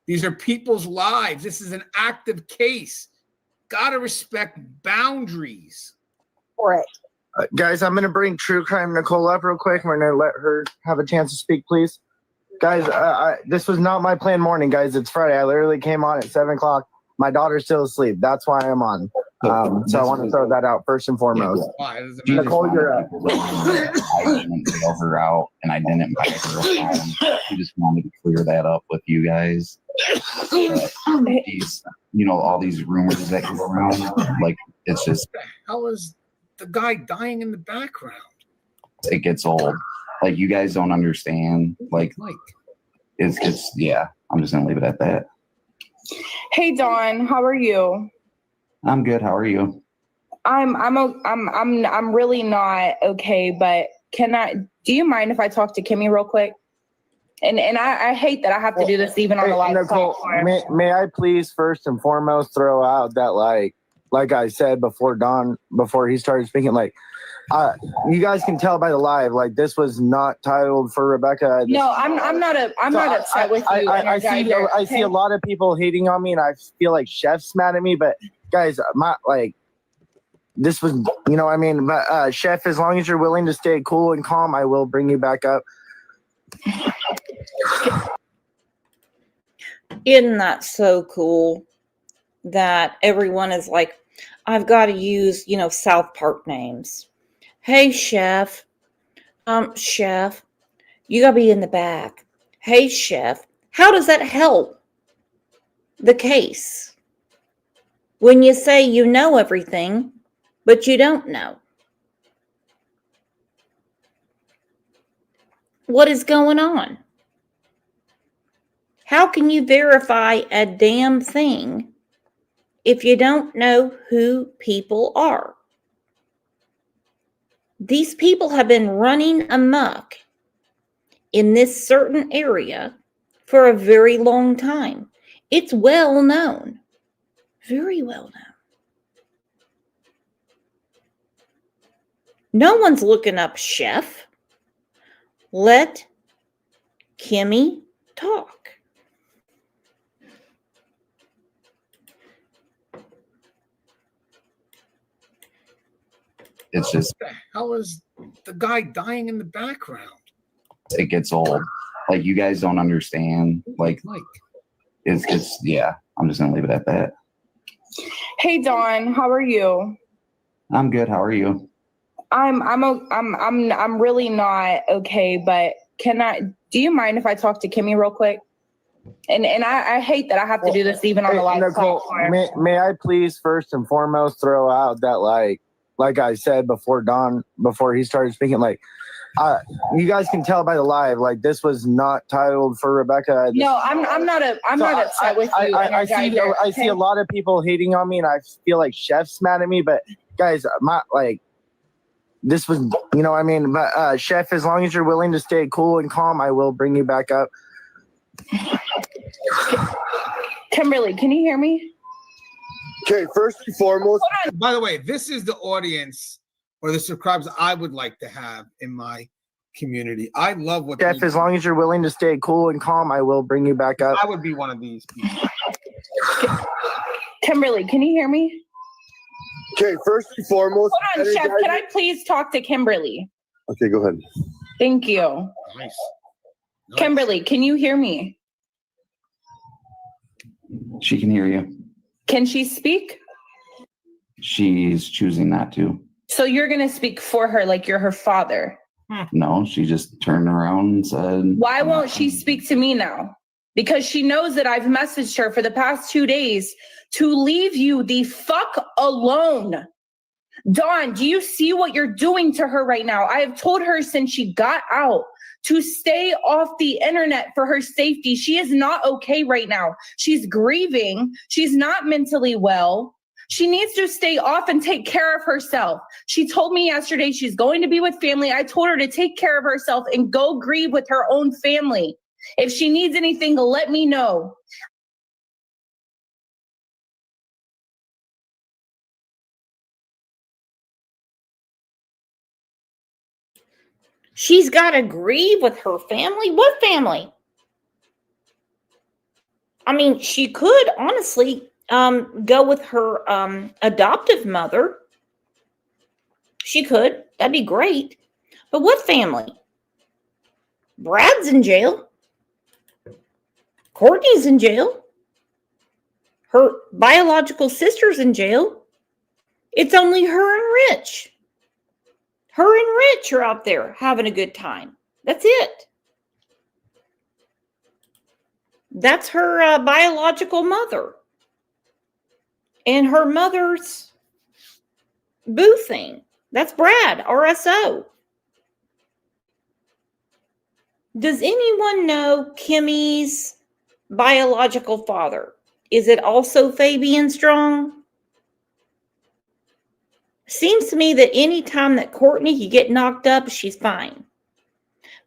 These are people's lives. This is an active case. Gotta respect boundaries.
For it.
Guys, I'm going to bring True Crime Nicole up real quick. We're going to let her have a chance to speak, please. Guys, this was not my planned morning, guys. It's Friday. I literally came on at 7 o'clock. My daughter's still asleep. That's why I'm on. So I want to throw that out first and foremost. Nicole, you're up.
I didn't bail her out, and I didn't invite her around. I just wanted to clear that up with you guys. These, all these rumors that go around, like, it's just...
What the hell is the guy dying in the background?
It gets old. Like, you guys don't understand. Like, it's yeah. I'm just gonna leave it at that.
Hey Dawn, how are you?
I'm good. How are you?
I'm really not okay, but do you mind if I talk to Kimmy real quick? And I hate that I have to do this even on the live
Nicole,
platform.
may I please first and foremost throw out that like I said before he started speaking, you guys can tell by the live, this was not titled for Rebecca.
No, I'm not upset with you.
I see a lot of people hating on me, and I feel like Chef's mad at me, but guys, this was, what I mean? But Chef, as long as you're willing to stay cool and calm, I will bring you back up.
Isn't that so cool that everyone is like, I've got to use, South Park names. Hey, Chef. Chef, you got to be in the back. Hey, Chef. How does that help the case? When you say you know everything, but you don't know. What is going on? How can you verify a damn thing if you don't know who people are? These people have been running amok in this certain area for a very long time. It's well known, very well known. No one's looking up Chef. Let Kimmy talk.
It's just...
What the hell is the guy dying in the background?
It gets old. Like, you guys don't understand. Like, it's yeah. I'm just gonna leave it at that.
Hey Dawn, how are you?
I'm good. How are you?
I'm really not okay, but do you mind if I talk to Kimmy real quick? And I hate that I have to do this even on the live
Nicole,
platform.
may I please first and foremost throw out that like I said before he started speaking, You guys can tell by the live, like this was not titled for Rebecca.
No, I'm not upset with you.
I see a lot of people hating on me, and I feel like Chef's mad at me. But guys, this was, you know what I mean? But Chef, as long as you're willing to stay cool and calm, I will bring you back up.
Kimberly, can you hear me?
Okay, first and foremost.
By the way, this is the audience or the subscribers I would like to have in my community. I love what
Chef, as long as you're willing to stay cool and calm, I will bring you back up.
I would be one of these people.
Kimberly, can you hear me?
Okay, first and foremost.
Hold on, Chef. Can I please talk to Kimberly?
Okay, go ahead.
Thank you.
Nice.
Kimberly, can you hear me?
She can hear you.
Can she speak?
She's choosing not to.
So you're going to speak for her like you're her father.
No, she just turned around and said,
Why won't she speak to me now? Because she knows that I've messaged her for the past 2 days to leave you the fuck alone. Dawn, do you see what you're doing to her right now? I have told her since she got out to stay off the internet for her safety. She is not okay right now. She's grieving. She's not mentally well. She needs to stay off and take care of herself. She told me yesterday she's going to be with family. I told her to take care of herself and go grieve with her own family. If she needs anything, let me know.
She's got to grieve with her family. What family? I mean, she could honestly go with her adoptive mother. She could. That'd be great. But what family? Brad's in jail. Courtney's in jail. Her biological sister's in jail. It's only her and Rich. Her and Rich are out there having a good time. That's it. That's her biological mother. And her mother's boo thing. That's Brad, RSO. Does anyone know Kimmy's biological father? Is it also Fabian Strong? Seems to me that any time that Courtney could get knocked up, she's fine.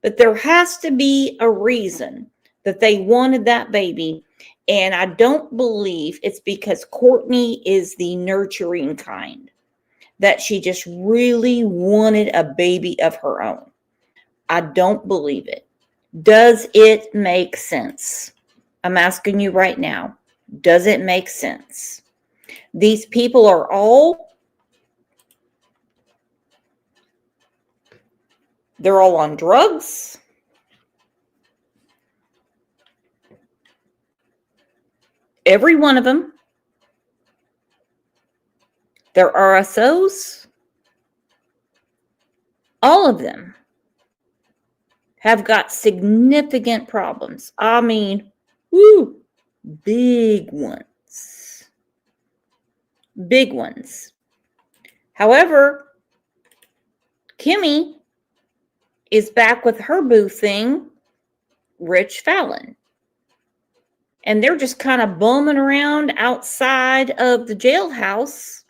But there has to be a reason that they wanted that baby. And I don't believe it's because Courtney is the nurturing kind, that she just really wanted a baby of her own. I don't believe it. Does it make sense? I'm asking you right now. Does it make sense? These people are all, they're all on drugs. Every one of them. They're RSOs. All of them have got significant problems. I mean, woo, big ones. Big ones. However, Kimmy is back with her boo thing, Rich Fallon. And they're just kind of bumming around outside of the jailhouse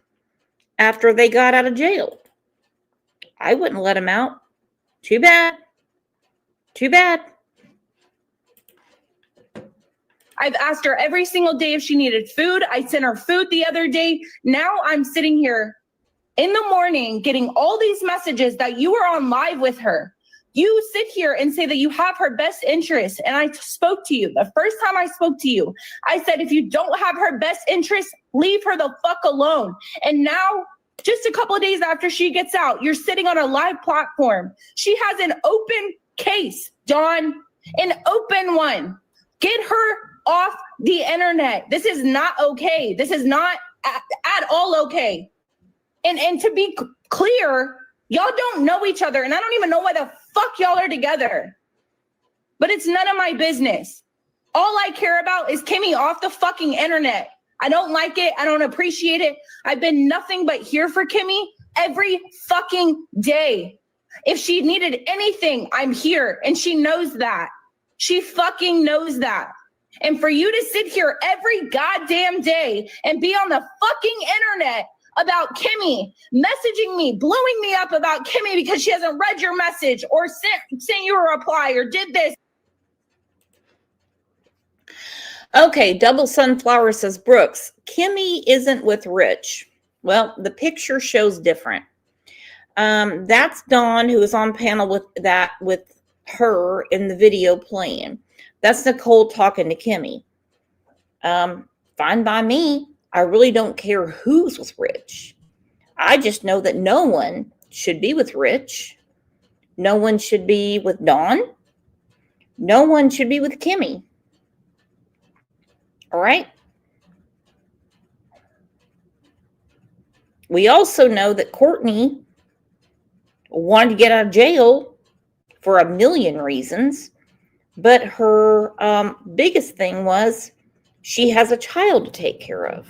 after they got out of jail. I wouldn't let them out. Too bad. Too bad.
I've asked her every single day if she needed food. I sent her food the other day. Now I'm sitting here in the morning getting all these messages that you were on live with her. You sit here and say that you have her best interest. And I spoke to you. The first time I spoke to you, I said, if you don't have her best interest, leave her the fuck alone. And now, just a couple of days after she gets out, you're sitting on a live platform. She has an open case, Dawn, an open one. Get her off the internet. This is not okay. This is not at all okay. And to be clear, y'all don't know each other, and I don't even know why the fuck y'all are together. But it's none of my business. All I care about is Kimmy off the fucking internet. I don't like it. I don't appreciate it. I've been nothing but here for Kimmy every fucking day. If she needed anything, I'm here. And she knows that. She fucking knows that. And for you to sit here every goddamn day and be on the fucking internet about Kimmy, messaging me, blowing me up about Kimmy because she hasn't read your message or sent you a reply or did this.
Okay, Double Sunflower says, Brooks, Kimmy isn't with Rich. Well, the picture shows different. That's Dawn, who was on panel with her in the video playing. That's Nicole talking to Kimmy. Fine by me. I really don't care who's with Rich. I just know that no one should be with Rich. No one should be with Dawn. No one should be with Kimmy. All right. We also know that Courtney wanted to get out of jail for a million reasons, but her biggest thing was she has a child to take care of.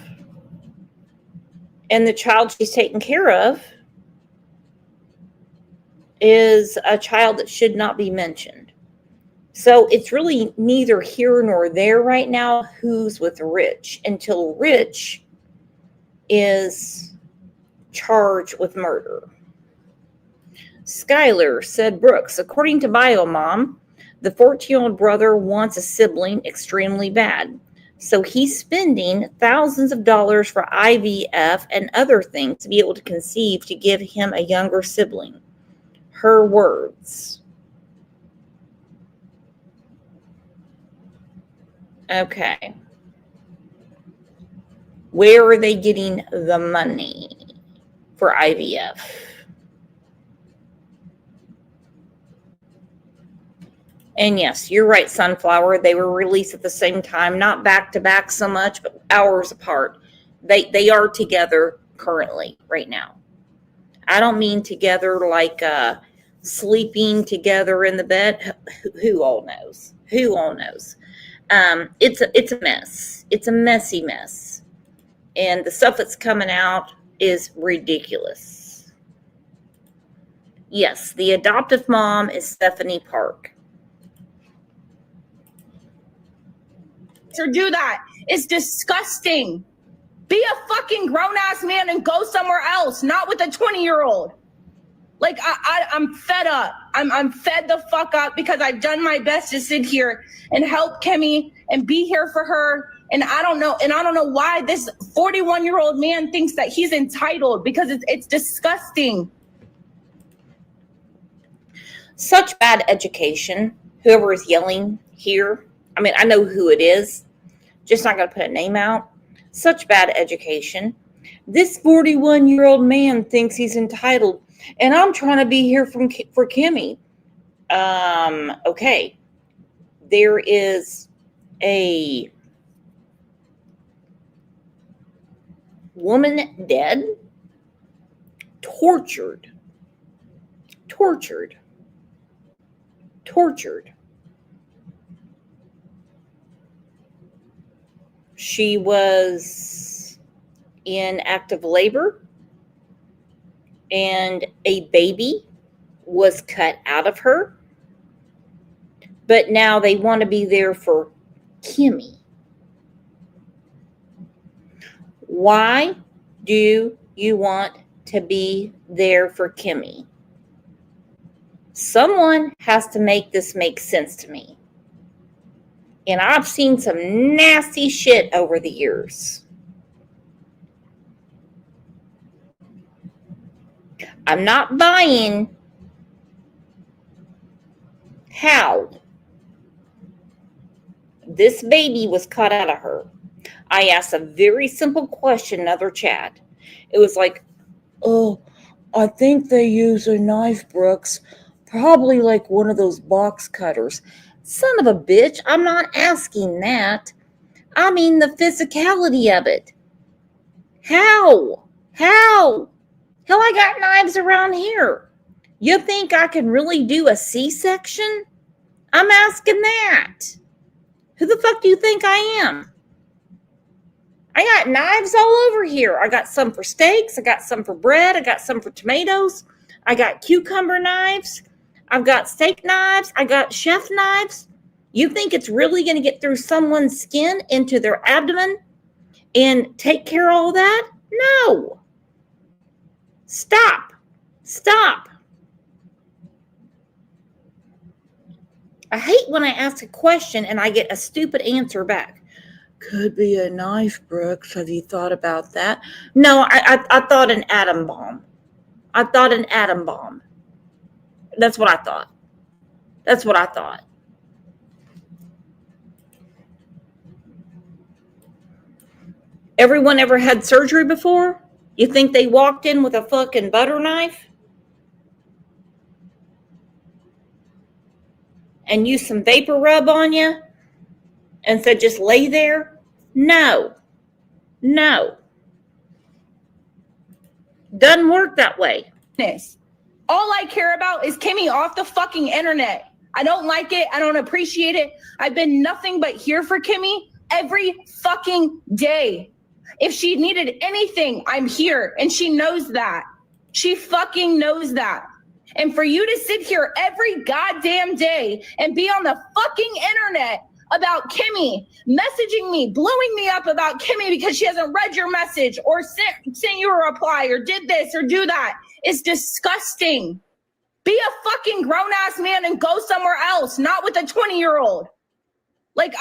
And the child she's taking care of is a child that should not be mentioned. So it's really neither here nor there right now who's with Rich until Rich is charged with murder. Skylar said, Brooks, according to BioMom, the 14-year-old brother wants a sibling extremely bad. So he's spending thousands of dollars for IVF and other things to be able to conceive to give him a younger sibling. Her words. Okay. Where are they getting the money for IVF? And yes, you're right, Sunflower. They were released at the same time, not back to back so much, but hours apart. They are together currently, right now. I don't mean together like sleeping together in the bed. Who all knows? Who all knows? It's a mess. It's a messy mess. And the stuff that's coming out is ridiculous. Yes, the adoptive mom is Stephanie Park.
Or do that. It's disgusting. Be a fucking grown-ass man and go somewhere else, not with a 20-year-old. Like, I'm fed up. I'm fed the fuck up because I've done my best to sit here and help Kimmy and be here for her. And I don't know why this 41-year-old man thinks that he's entitled, because it's disgusting.
Such bad education. Whoever is yelling here, I mean, I know who it is, just not going to put a name out. Such bad education. This 41-year-old man thinks he's entitled, and I'm trying to be here for Kimmy. Okay. There is a woman dead, tortured. She was in active labor, and a baby was cut out of her. But now they want to be there for Kimmy. Why do you want to be there for Kimmy? Someone has to make this make sense to me. And I've seen some nasty shit over the years. I'm not buying how this baby was cut out of her. I asked a very simple question in other chat. It was like, oh, I think they use a knife, Brooks. Probably like one of those box cutters. Son of a bitch, I'm not asking that. I mean the physicality of it. How? Hell, I got knives around here. You think I can really do a C-section? I'm asking that. Who the fuck do you think I am? I got knives all over here. I got some for steaks. I got some for bread. I got some for tomatoes. I got cucumber knives. I've got steak knives. I got chef knives. You think it's really going to get through someone's skin into their abdomen and take care of all that? No. Stop. Stop. I hate when I ask a question and I get a stupid answer back. Could be a knife, Brooks. Have you thought about that? No, I thought an atom bomb. I thought an atom bomb. That's what I thought. That's what I thought. Everyone ever had surgery before? You think they walked in with a fucking butter knife? And used some vapor rub on you? And said just lay there? No. No. Doesn't work that way.
All I care about is Kimmy off the fucking internet. I don't like it. I don't appreciate it. I've been nothing but here for Kimmy every fucking day. If she needed anything, I'm here. And she knows that. She fucking knows that. And for you to sit here every goddamn day and be on the fucking internet about Kimmy, messaging me, blowing me up about Kimmy because she hasn't read your message or sent you a reply or did this or do that is disgusting. Be a fucking grown-ass man and go somewhere else, not with a 20-year-old. Like,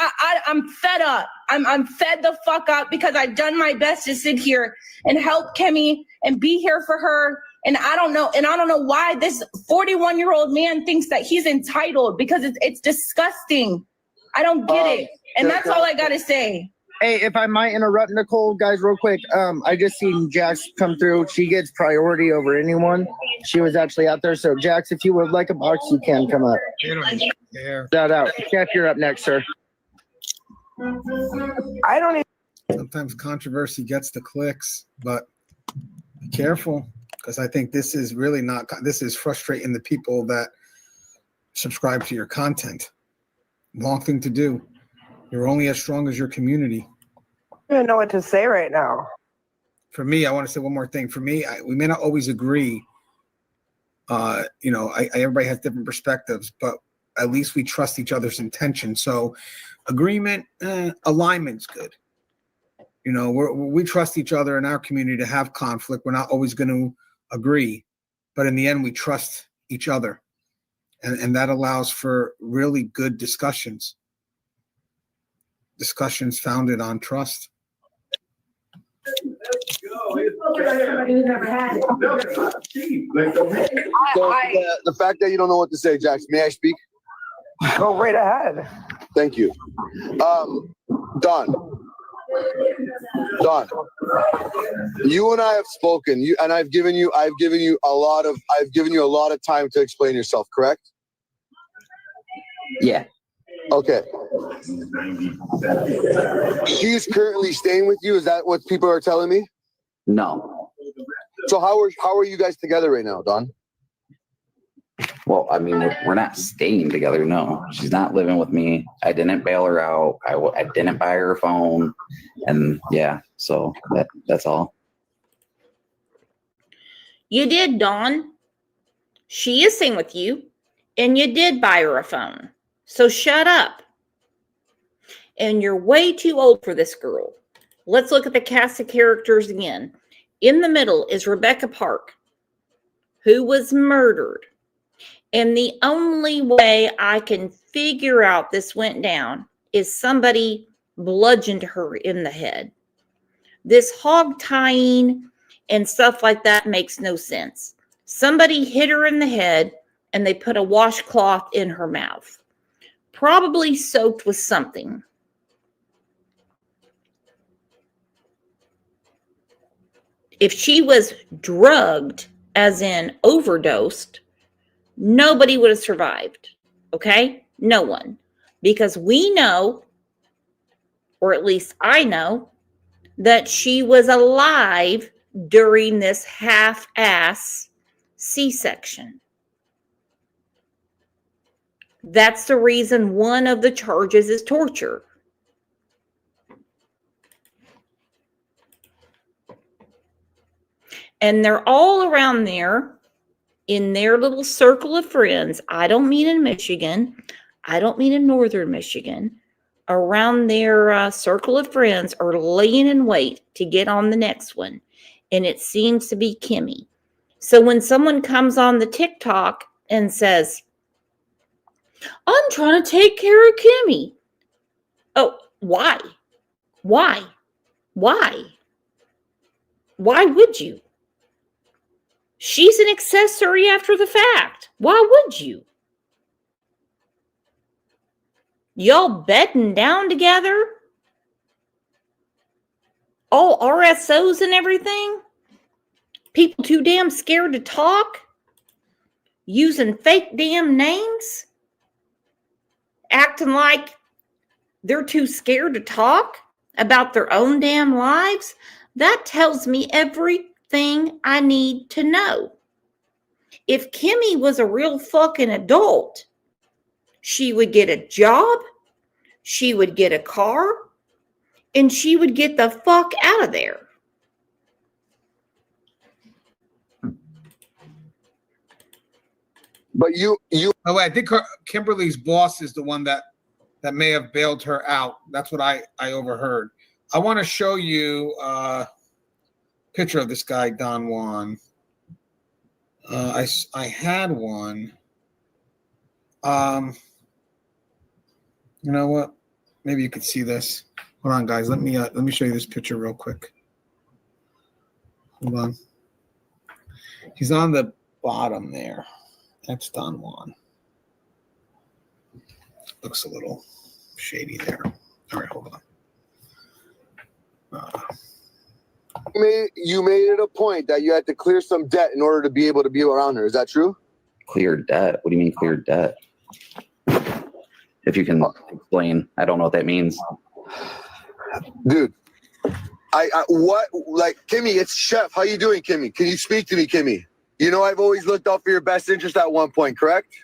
I'm fed up. I'm fed the fuck up because I've done my best to sit here and help Kimmy and be here for her. And I don't know why this 41-year-old man thinks that he's entitled because it's disgusting. I don't get it. And that's all I gotta say.
Hey, if I might interrupt, Nicole, guys, real quick. I just seen Jax come through. She gets priority over anyone. She was actually out there. So, Jax, if you would like a box, you can come up. Shout out. Jeff, you're up next, sir.
I don't even. Sometimes controversy gets the clicks, but be careful because I think this is really not. This is frustrating the people that subscribe to your content. Wrong thing to do. You're only as strong as your community.
I don't even know what to say right now.
For me, I want to say one more thing. For me, we may not always agree. Everybody has different perspectives, but at least we trust each other's intention. So agreement, alignment's good. We trust each other in our community to have conflict. We're not always going to agree, but in the end, we trust each other. And that allows for really good discussions founded on trust.
So the fact that you don't know what to say, Jax, may I speak?
Go right ahead.
Thank you. Don, you and I have spoken. I've given you a lot of time to explain yourself, correct?
Yeah.
Okay. She's currently staying with you. Is that what people are telling me?
No.
So how are you guys together right now, Don?
Well, I mean, we're not staying together. No, she's not living with me. I didn't bail her out. I didn't buy her a phone, and yeah, so that's all.
You did, Dawn. She is staying with you, and you did buy her a phone. So shut up. And you're way too old for this girl. Let's look at the cast of characters again. In the middle is Rebecca Park, who was murdered. And the only way I can figure out this went down is somebody bludgeoned her in the head. This hog tying and stuff like that makes no sense. Somebody hit her in the head and they put a washcloth in her mouth, probably soaked with something. If she was drugged, as in overdosed, nobody would have survived. Okay? No one. Because we know, or at least I know, that she was alive during this half-ass C-section. That's the reason one of the charges is torture. And they're all around there in their little circle of friends, I don't mean in Michigan, I don't mean in northern Michigan, around their circle of friends are laying in wait to get on the next one. And it seems to be Kimmy. So when someone comes on the TikTok and says, I'm trying to take care of Kimmy. Oh, why? Why? Why? Why would you? She's an accessory after the fact. Why would you? Y'all bedding down together? All RSOs and everything? People too damn scared to talk? Using fake damn names? Acting like they're too scared to talk about their own damn lives? That tells me everything I need to know. If Kimmy was a real fucking adult, she would get a job, she would get a car, and she would get the fuck out of there.
But you.
Oh, I think Kimberly's boss is the one that may have bailed her out. That's what I overheard. I want to show you a picture of this guy, Don Juan. I had one. You know what? Maybe you could see this. Hold on, guys. Let me show you this picture real quick. Hold on. He's on the bottom there. That's Don Juan. Looks a little shady there. All right, hold on.
You made it a point that you had to clear some debt in order to be able to be around her. Is that true?
Clear debt? What do you mean clear debt? If you can explain, I don't know what that means.
Dude, what, like, Kimmy, it's Chef. How you doing, Kimmy? Can you speak to me, Kimmy? You know I've always looked out for your best interest at one point, correct?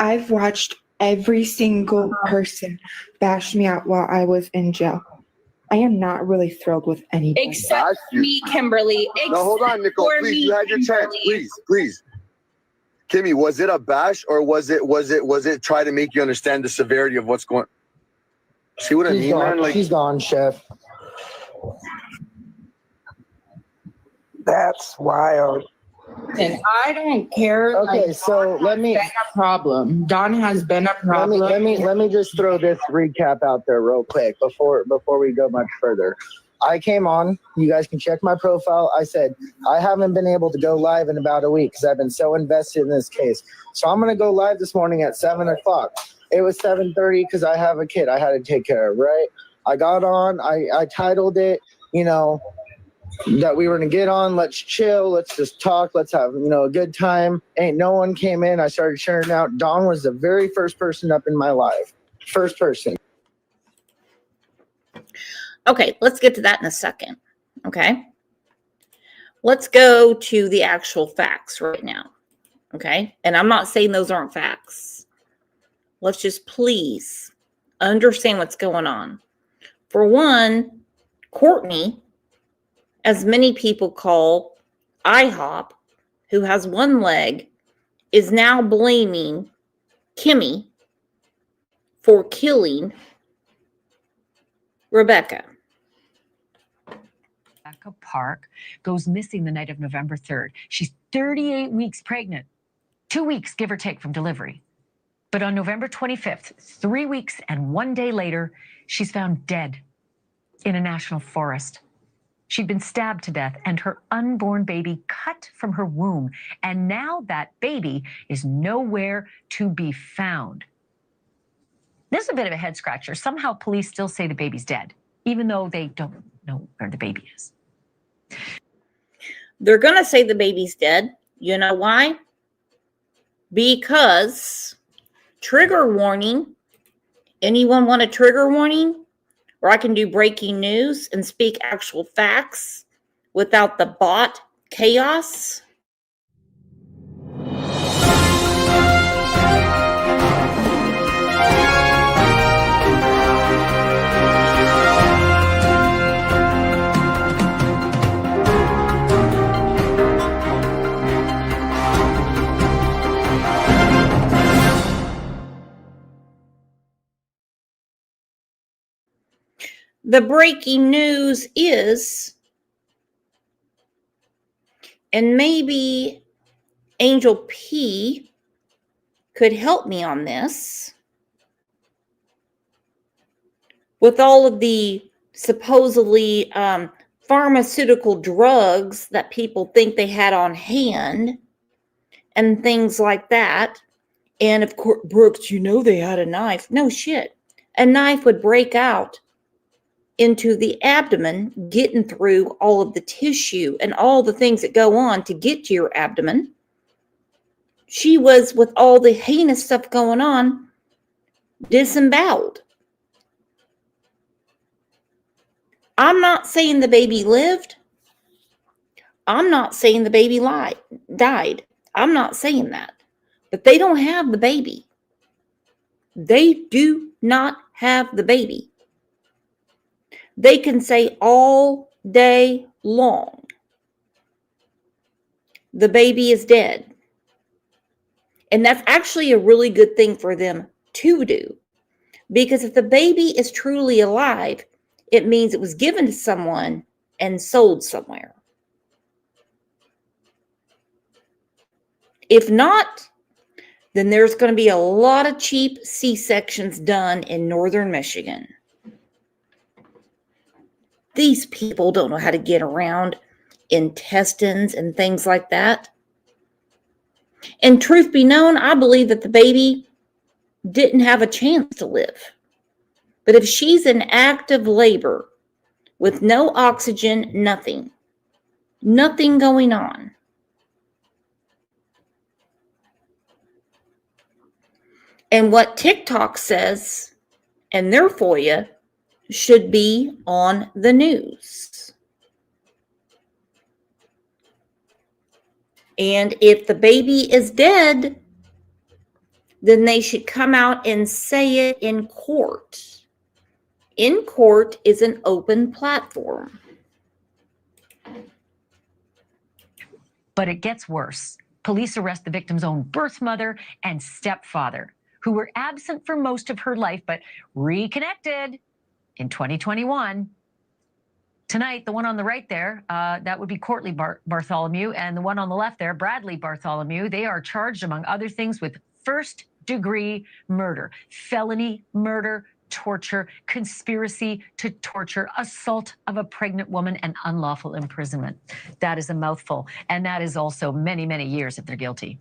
I've watched every single person bash me out while I was in jail. I am not really thrilled with anybody.
Except me, Kimberly.
No, hold on, Nicole. Please, you had your chance. Please. Kimmy, was it a bash or was it try to make you understand the severity of what's going? See what I mean, man? Like,
she's gone, Chef.
That's wild.
And I don't care.
Okay, so let me.
Been a problem. Don has been a problem.
Let me just throw this recap out there real quick before we go much further. I came on. You guys can check my profile. I said I haven't been able to go live in about a week because I've been so invested in this case. So I'm gonna go live this morning at 7:00. It was 7:30 because I have a kid I had to take care of. Right. I got on. I titled it. That we were gonna get on, let's chill, let's just talk, let's have a good time. Ain't no one came in. I started sharing out. Dawn was the very first person up in my life. First person.
Okay, let's get to that in a second. Okay. Let's go to the actual facts right now. Okay. And I'm not saying those aren't facts. Let's just please understand what's going on. For one, Courtney, as many people call IHOP, who has one leg, is now blaming Kimmy for killing Rebecca.
Rebecca Park goes missing the night of November 3rd. She's 38 weeks pregnant, 2 weeks, give or take, from delivery. But on November 25th, 3 weeks and 1 day later, she's found dead in a national forest. She'd been stabbed to death and her unborn baby cut from her womb. And now that baby is nowhere to be found. This is a bit of a head scratcher. Somehow police still say the baby's dead, even though they don't know where the baby is.
They're going to say the baby's dead. You know why? Because trigger warning. Anyone want a trigger warning? Or I can do breaking news and speak actual facts without the bot chaos. The breaking news is, and maybe Angel P could help me on this, with all of the supposedly pharmaceutical drugs that people think they had on hand and things like that. And of course, Brooks, you know they had a knife. No shit. A knife would break out into the abdomen, getting through all of the tissue and all the things that go on to get to your abdomen. She was, with all the heinous stuff going on, disemboweled. I'm not saying the baby lived. I'm not saying the baby died. I'm not saying that. But they don't have the baby. They do not have the baby. They can say all day long, the baby is dead. And that's actually a really good thing for them to do. Because if the baby is truly alive, it means it was given to someone and sold somewhere. If not, then there's going to be a lot of cheap C-sections done in northern Michigan. These people don't know how to get around intestines and things like that. And truth be known, I believe that the baby didn't have a chance to live. But if she's in active labor with no oxygen, nothing going on, and what TikTok says and their FOIA should be on the news. And if the baby is dead, then they should come out and say it in court. In court is an open platform.
But it gets worse. Police arrest the victim's own birth mother and stepfather, who were absent for most of her life, but reconnected in 2021. Tonight, the one on the right there, that would be Courtney Bartholomew, and the one on the left there, Bradley Bartholomew, they are charged, among other things, with first-degree murder, felony murder, torture, conspiracy to torture, assault of a pregnant woman, and unlawful imprisonment. That is a mouthful, and that is also many, many years if they're guilty.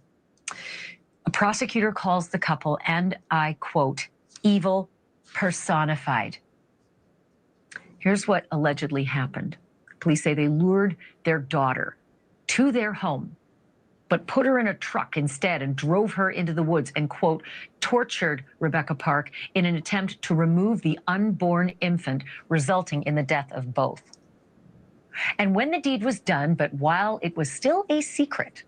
A prosecutor calls the couple, and I quote, evil personified. Here's what allegedly happened. Police say they lured their daughter to their home, but put her in a truck instead and drove her into the woods and, quote, tortured Rebecca Park in an attempt to remove the unborn infant, resulting in the death of both. And when the deed was done, but while it was still a secret,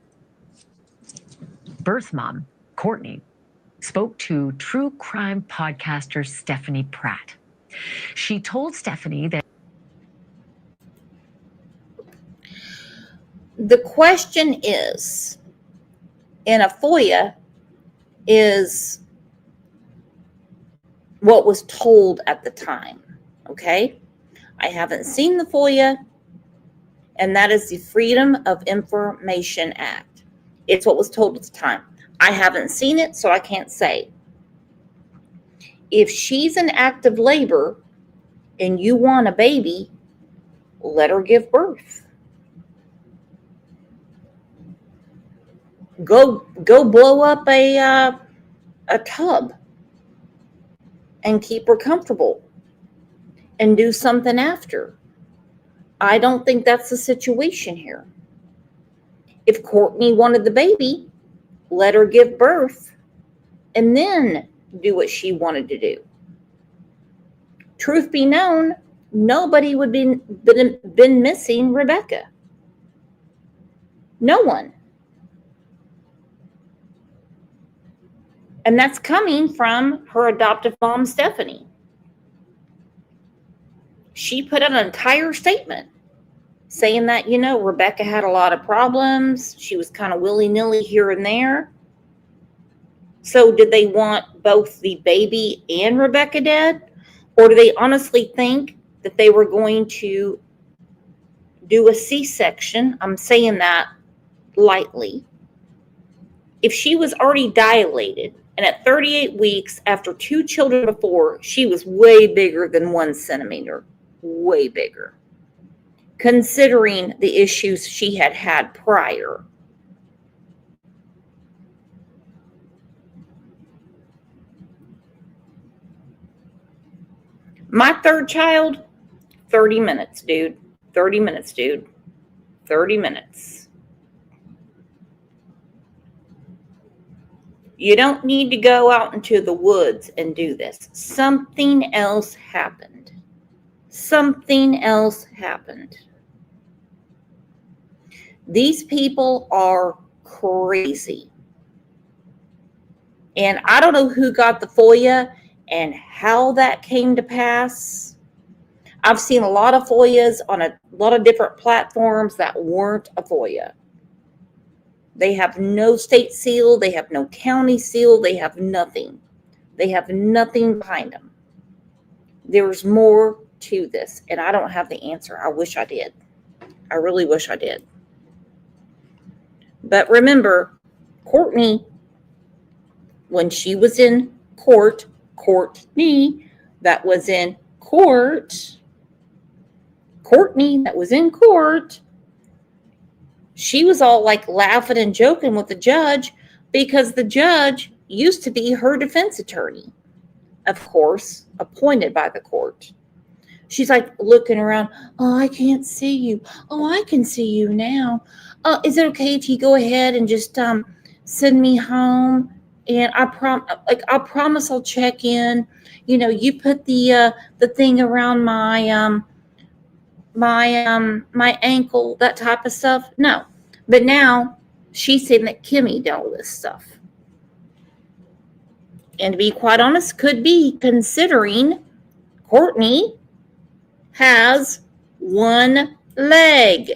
birth mom, Courtney, spoke to true crime podcaster Stephanie Pratt. She told Stephanie that
the question is, in a FOIA, is what was told at the time, okay? I haven't seen the FOIA, and that is the Freedom of Information Act. It's what was told at the time. I haven't seen it, so I can't say. If she's in active labor and you want a baby, let her give birth. Go blow up a tub and keep her comfortable and do something after. I don't think that's the situation here. If Courtney wanted the baby, let her give birth and then do what she wanted to do. Truth be known, nobody would been missing Rebecca. No one. And that's coming from her adoptive mom, Stephanie. She put out an entire statement saying that, you know, Rebecca had a lot of problems. She was kind of willy-nilly here and there. So did they want both the baby and Rebecca dead? Or do they honestly think that they were going to do a C-section. I'm saying that lightly. If she was already dilated, and at 38 weeks, after 2 children before, she was way bigger than 1 centimeter, way bigger, considering the issues she had had prior. My 3rd child, 30 minutes, dude. 30 minutes, dude. 30 minutes. You don't need to go out into the woods and do this. Something else happened. Something else happened. These people are crazy. And I don't know who got the FOIA and how that came to pass. I've seen a lot of FOIAs on a lot of different platforms that weren't a FOIA. They have no state seal. They have no county seal. They have nothing. They have nothing behind them. There's more to this, and I don't have the answer. I wish I did. I really wish I did. But remember, Courtney, when she was in court, Courtney that was in court, Courtney that was in court, she was all like laughing and joking with the judge because the judge used to be her defense attorney, of course, appointed by the court. She's like looking around. Oh, I can't see you. Oh, I can see you now. Is it okay if you go ahead and just send me home? And I promise I'll check in. You know, you put the thing around my my ankle, that type of stuff. No, but now she's saying that Kimmy did all this stuff. And to be quite honest, could be, considering Courtney has 1 leg.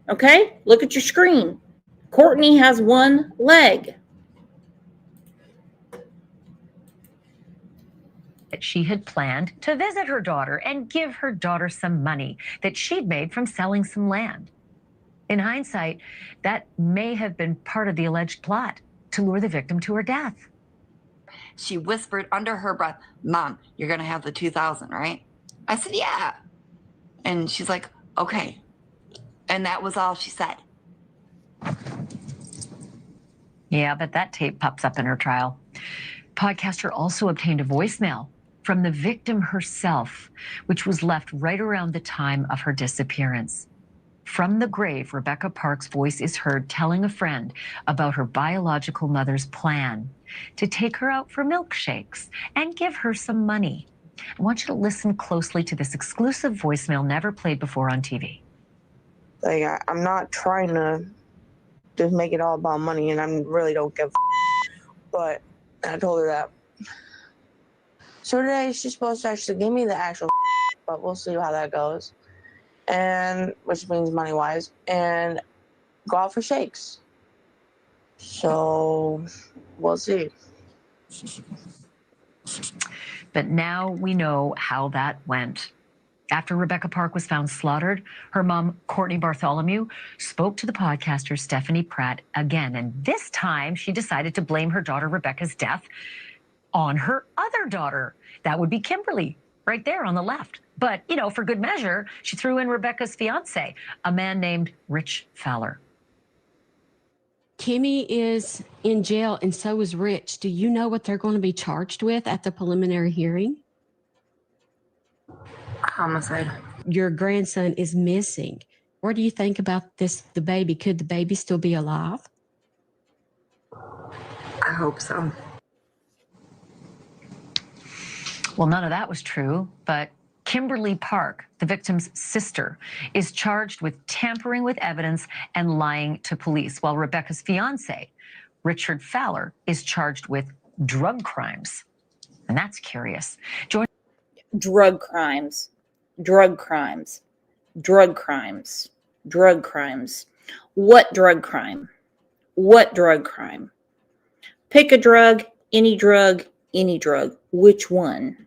Okay, look at your screen. Courtney has 1 leg.
That she had planned to visit her daughter and give her daughter some money that she'd made from selling some land. In hindsight, that may have been part of the alleged plot to lure the victim to her death.
She whispered under her breath, "Mom, you're going to have the 2,000, right?" I said, "Yeah." And she's like, "Okay." And that was all she said.
Yeah, but that tape pops up in her trial. Podcaster also obtained a voicemail from the victim herself, which was left right around the time of her disappearance. From the grave, Rebecca Park's voice is heard telling a friend about her biological mother's plan to take her out for milkshakes and give her some money. I want you to listen closely to this exclusive voicemail never played before on TV.
Like, I'm not trying to just make it all about money, and I really don't give a but I told her that. So today she's supposed to actually give me the actual but we'll see how that goes. And which means money-wise, and go out for shakes. So we'll see.
But now we know how that went. After Rebecca Park was found slaughtered, her mom, Courtney Bartholomew, spoke to the podcaster Stephanie Pratt again. And this time she decided to blame her daughter Rebecca's death on her other daughter. That would be Kimberly, right there on the left. But, you know, for good measure, she threw in Rebecca's fiance, a man named Rich Fowler.
Kimmy is in jail and so is Rich. Do you know what they're going to be charged with at the preliminary hearing?
Homicide.
Your grandson is missing. What do you think about this, the baby? Could the baby still be alive?
I hope so.
Well, none of that was true, but Kimberly Park, the victim's sister, is charged with tampering with evidence and lying to police, while Rebecca's fiance, Richard Fowler, is charged with drug crimes. And that's curious.
Drug crimes, drug crimes, drug crimes, drug crimes. What drug crime? What drug crime? Pick a drug, any drug, any drug. Which one?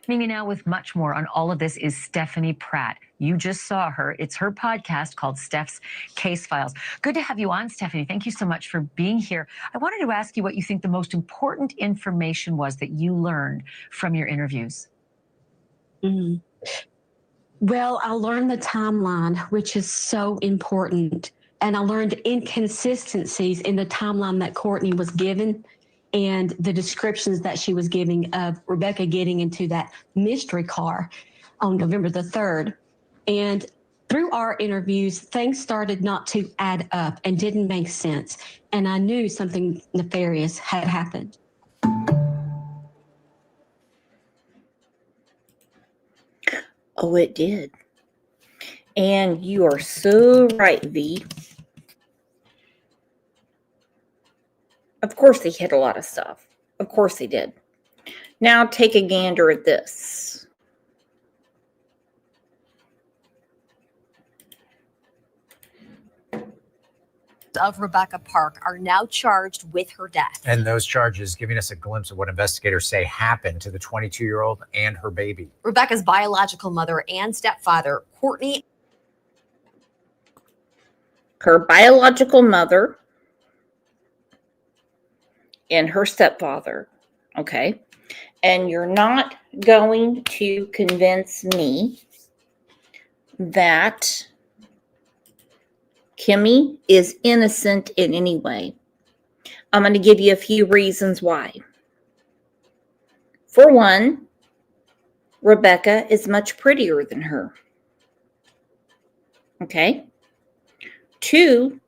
Joining me now with much more on all of this is Stephanie Pratt. You just saw her. It's her podcast called Steph's Case Files. Good to have you on, Stephanie. Thank you so much for being here. I wanted to ask you what you think the most important information was that you learned from your interviews.
Well, I learned the timeline, which is so important. And I learned inconsistencies in the timeline that Courtney was given and the descriptions that she was giving of Rebecca getting into that mystery car on November the 3rd. And through our interviews, things started not to add up and didn't make sense. And I knew something nefarious had happened.
Oh, it did. And you are so right, V. Of course they hid a lot of stuff. Of course they did. Now take a gander at this.
Of Rebecca Park are now charged with her death.
And those charges giving us a glimpse of what investigators say happened to the 22-year-old and her baby.
Rebecca's biological mother and stepfather, Courtney.
Her biological mother and her stepfather. Okay. And you're not going to convince me that Kimmy is innocent in any way. I'm going to give you a few reasons why. For one, Rebecca is much prettier than her. Okay. Two,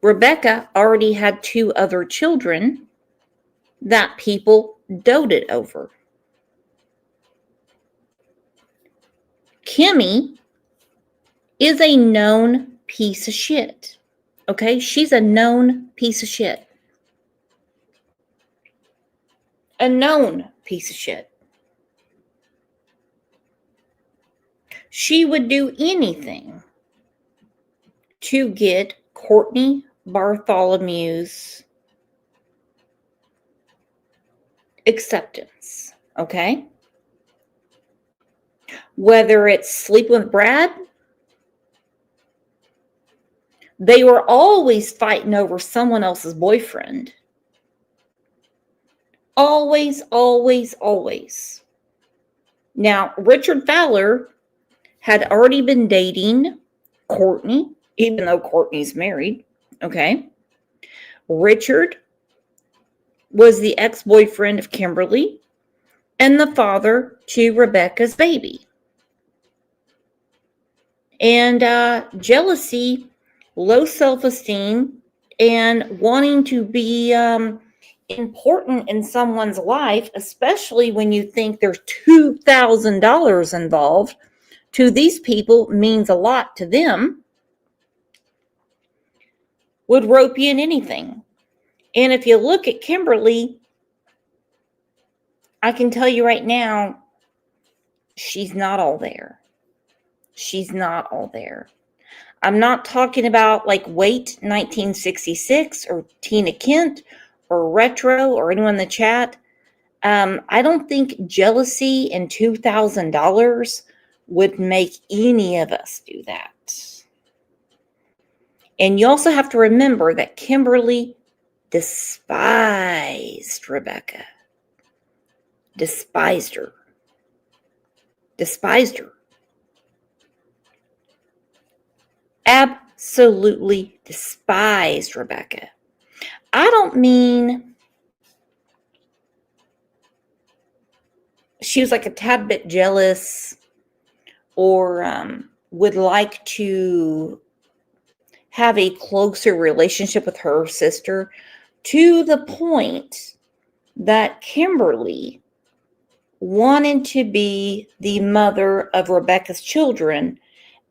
Rebecca already had 2 other children that people doted over. Kimmy is a known piece of shit. Okay? She's a known piece of shit. A known piece of shit. She would do anything to get Courtney Bartholomew's acceptance. Okay? Whether it's sleeping with Brad, they were always fighting over someone else's boyfriend. Always, always, always. Now, Richard Fowler had already been dating Courtney, even though Courtney's married. Okay. Richard was the ex-boyfriend of Kimberly and the father to Rebecca's baby. And jealousy, low self-esteem, and wanting to be important in someone's life, especially when you think there's $2,000 involved, to these people means a lot to them, would rope you in anything. And if you look at Kimberly, I can tell you right now, she's not all there. She's not all there. I'm not talking about like Wait 1966 or Tina Kent or Retro or anyone in the chat. I don't think jealousy and $2,000 would make any of us do that. And you also have to remember that Kimberly despised Rebecca. Despised her. Despised her. Absolutely despised Rebecca. I don't mean she was like a tad bit jealous or would like to have a closer relationship with her sister, to the point that Kimberly wanted to be the mother of Rebecca's children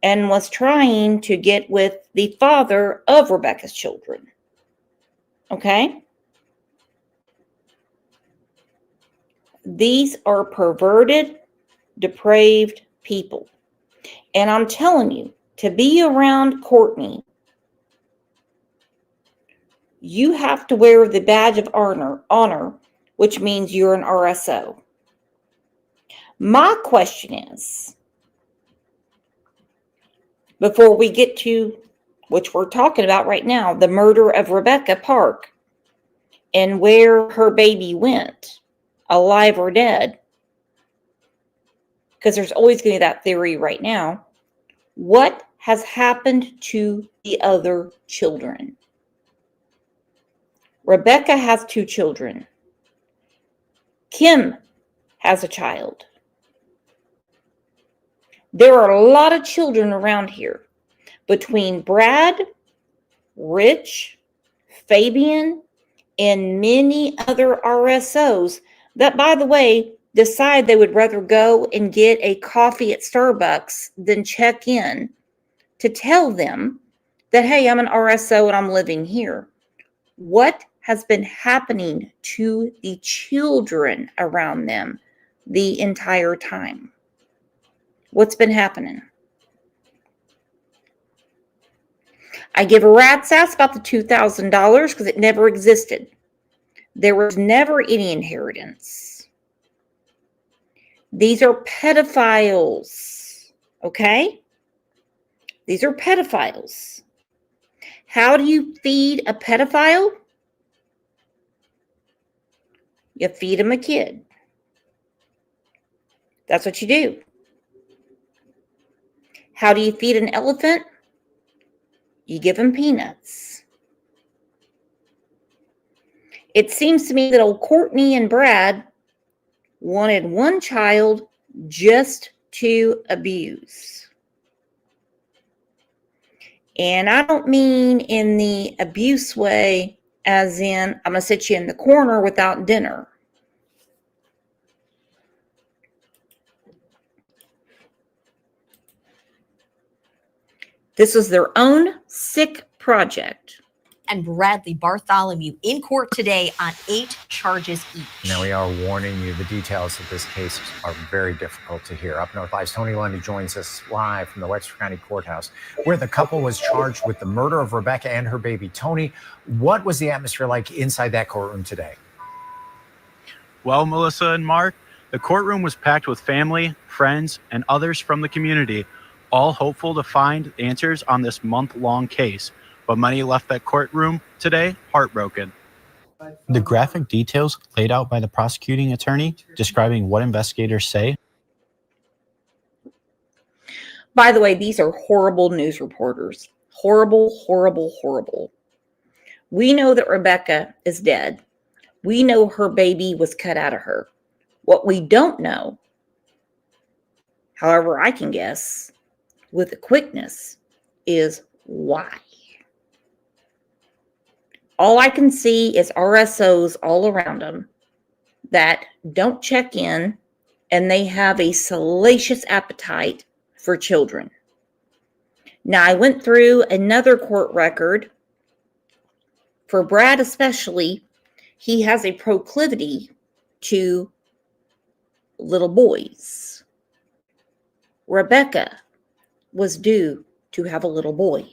and was trying to get with the father of Rebecca's children. Okay? These are perverted, depraved people. And I'm telling you, to be around Courtney, you have to wear the badge of honor, which means you're an RSO. My question is, before we get to, which we're talking about right now, the murder of Rebecca Park and where her baby went, alive or dead, because there's always going to be that theory right now. What has happened to the other children? Rebecca has 2 children. Kim has a child. There are a lot of children around here between Brad, Rich, Fabian, and many other RSOs that, by the way, decide they would rather go and get a coffee at Starbucks than check in to tell them that, hey, I'm an RSO and I'm living here. What has been happening to the children around them the entire time? What's been happening? I give a rat's ass about the $2,000 because it never existed. There was never any inheritance. These are pedophiles, okay? These are pedophiles. How do you feed a pedophile? You feed him a kid. That's what you do. How do you feed an elephant? You give him peanuts. It seems to me that old Courtney and Brad wanted one child just to abuse. And I don't mean in the abuse way, as in, I'm going to sit you in the corner without dinner. This was their own sick project.
And Bradley Bartholomew in court today on 8 charges each.
Now, we are warning you, the details of this case are very difficult to hear. Up North Live's Tony Lundy joins us live from the Wexford County Courthouse, where the couple was charged with the murder of Rebecca and her baby. Tony, what was the atmosphere like inside that courtroom today?
Well, Melissa and Mark, the courtroom was packed with family, friends, and others from the community, all hopeful to find answers on this month-long case. But many left that courtroom today heartbroken.
The graphic details laid out by the prosecuting attorney describing what investigators say.
By the way, these are horrible news reporters. Horrible, horrible, horrible. We know that Rebecca is dead. We know her baby was cut out of her. What we don't know, however I can guess with a quickness, is why. All I can see is RSOs all around them that don't check in, and they have a salacious appetite for children. Now, I went through another court record. For Brad especially, he has a proclivity to little boys. Rebecca was due to have a little boy.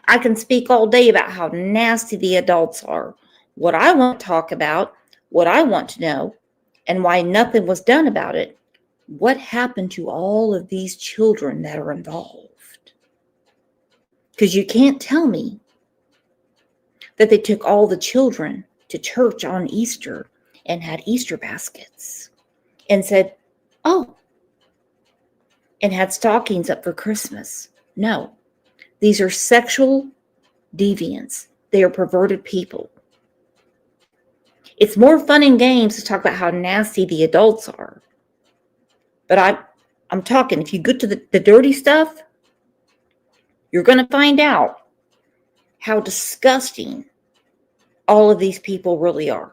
I can speak all day about how nasty the adults are. What I want to talk about, what I want to know, and why nothing was done about it. What happened to all of these children that are involved? Because you can't tell me that they took all the children to church on Easter and had Easter baskets and said, oh, and had stockings up for Christmas. No. These are sexual deviants. They are perverted people. It's more fun and games to talk about how nasty the adults are. But I'm talking, if you get to the dirty stuff, you're going to find out how disgusting all of these people really are.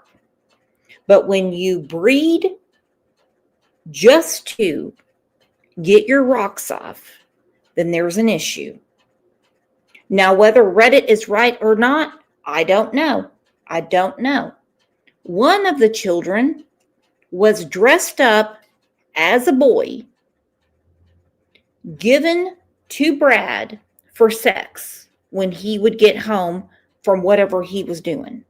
But when you breed just to get your rocks off, then there's an issue. Now, whether Reddit is right or not, I don't know. I don't know. One of the children was dressed up as a boy, given to Brad for sex when he would get home from whatever he was doing.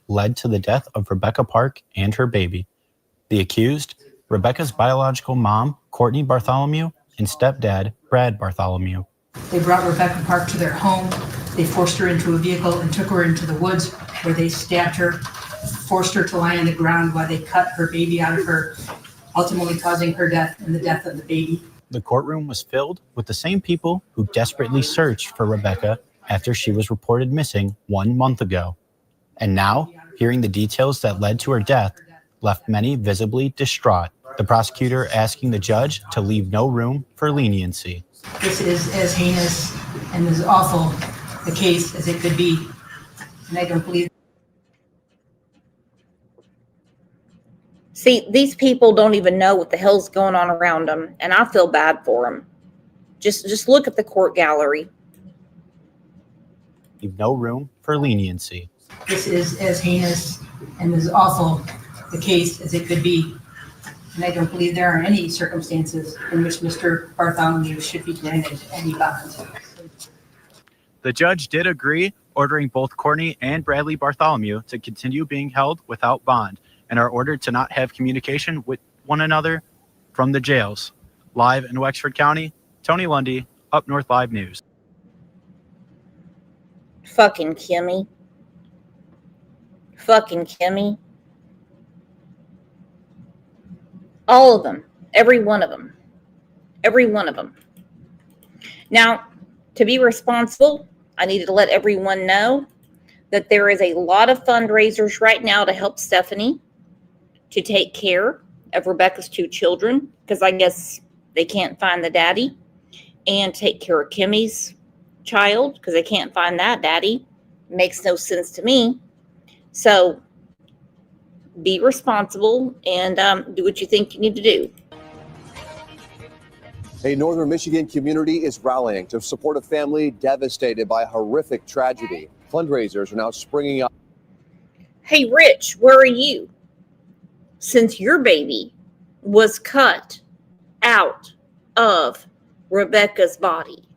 led to the death of Rebecca Park and her baby. The accused, Rebecca's biological mom, Courtney Bartholomew, and stepdad, Brad Bartholomew.
They brought Rebecca Park to their home. They forced her into a vehicle and took her into the woods where they stabbed her, forced her to lie on the ground while they cut her baby out of her, ultimately causing her death and the death of the baby.
The courtroom was filled with the same people who desperately searched for Rebecca after she was reported missing 1 month ago. And now, hearing the details that led to her death left many visibly distraught. The prosecutor asking the judge to leave no room for leniency.
This is as heinous and as awful a case as it could be. And I don't believe.
See, these people don't even know what the hell's going on around them, and I feel bad for them. Just look at the court gallery.
Leave no room for leniency.
This is as heinous and as awful a case as it could be. And I don't believe there are any circumstances in which Mr. Bartholomew should be granted any bond.
The judge did agree, ordering both Courtney and Bradley Bartholomew to continue being held without bond and are ordered to not have communication with one another from the jails. Live in Wexford County, Tony Lundy, Up North Live News.
Fucking Kimmy. Fucking Kimmy. All of them. Every one of them. Every one of them. Now, to be responsible, I needed to let everyone know that there is a lot of fundraisers right now to help Stephanie to take care of Rebecca's 2 children, because I guess they can't find the daddy, and take care of Kimmy's child, because they can't find that daddy. Makes no sense to me. So be responsible and do what you think you need to do.
A northern Michigan community is rallying to support a family devastated by a horrific tragedy. Fundraisers are now springing up.
Hey, Rich, where are you? Since your baby was cut out of Rebecca's body.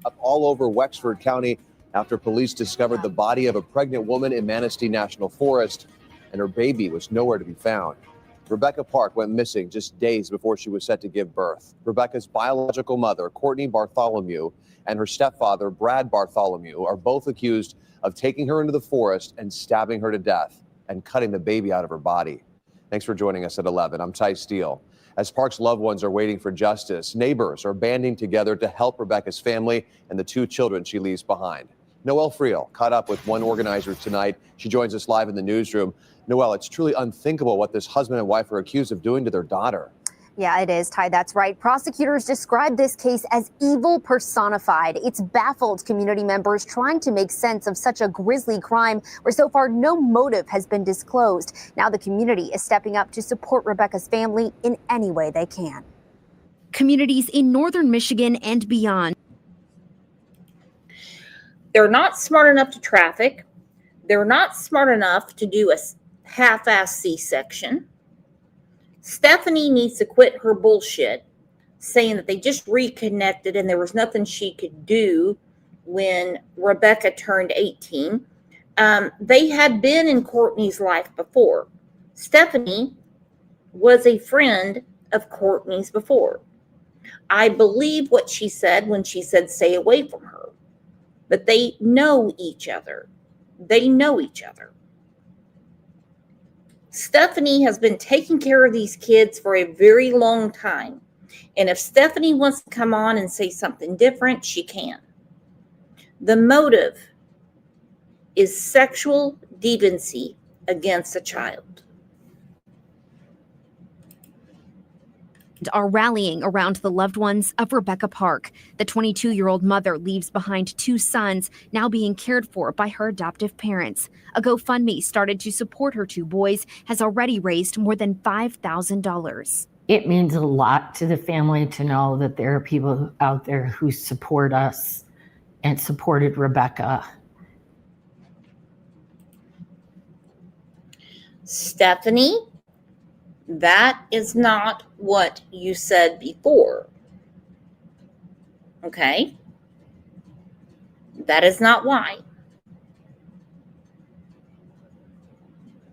Up all over Wexford County after police discovered the body of a pregnant woman in Manistee National Forest, and her baby was nowhere to be found. Rebecca Park went missing just days before she was set to give birth. Rebecca's biological mother, Courtney Bartholomew, and her stepfather, Brad Bartholomew, are both accused of taking her into the forest and stabbing her to death and cutting the baby out of her body. Thanks for joining us at 11. I'm Ty Steele. As Park's loved ones are waiting for justice, neighbors are banding together to help Rebecca's family and the 2 children she leaves behind. Noelle Friel caught up with one organizer tonight. She joins us live in the newsroom. Noelle, it's truly unthinkable what this husband and wife are accused of doing to their daughter.
Yeah, it is, Ty. That's right. Prosecutors describe this case as evil personified. It's baffled community members trying to make sense of such a grisly crime where so far no motive has been disclosed. Now the community is stepping up to support Rebecca's family in any way they can. Communities in northern Michigan and beyond.
They're not smart enough to traffic. They're not smart enough to do a half-ass C-section. Stephanie needs to quit her bullshit saying that they just reconnected and there was nothing she could do when Rebecca turned 18. They had been in Courtney's life before. Stephanie was a friend of Courtney's before. I believe what she said when she said stay away from her. But they know each other. They know each other. Stephanie has been taking care of these kids for a very long time. And if Stephanie wants to come on and say something different, she can. The motive is sexual deviancy against a child.
Are rallying around the loved ones of Rebecca Park. The 22-year-old mother leaves behind 2 sons now being cared for by her adoptive parents. A GoFundMe started to support her 2 boys has already raised more than $5,000.
It means a lot to the family to know that there are people out there who support us and supported Rebecca.
Stephanie, that is not what you said before. Okay? That is not why.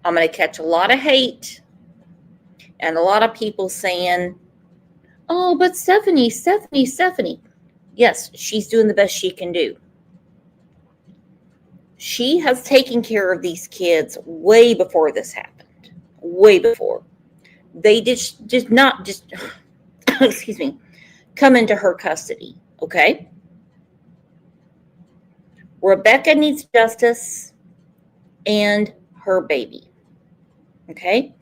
I'm going to catch a lot of hate and a lot of people saying, oh, but Stephanie. Yes, she's doing the best she can do. She has taken care of these kids way before this happened. Way before. They just not excuse me, come into her custody. Okay? Rebecca needs justice and her baby. Okay?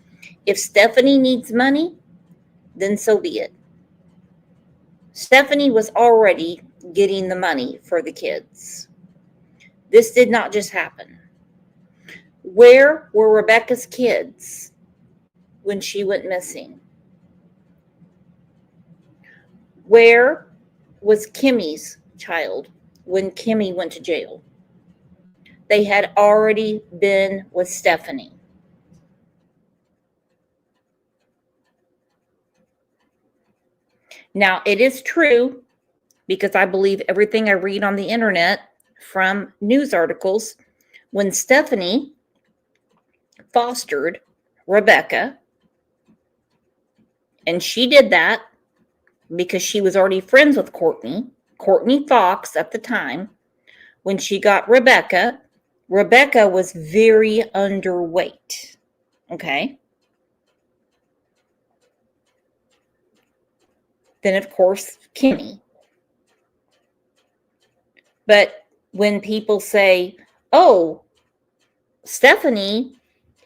If Stephanie needs money, then so be it. Stephanie was already getting the money for the kids. This did not just happen. Where were Rebecca's kids when she went missing? Where was Kimmy's child when Kimmy went to jail? They had already been with Stephanie. Now, it is true, because I believe everything I read on the internet from news articles, when Stephanie fostered Rebecca, and she did that because she was already friends with Courtney Fox at the time. When she got Rebecca, Rebecca was very underweight. Okay. Then, of course, Kimmy. But when people say, oh, Stephanie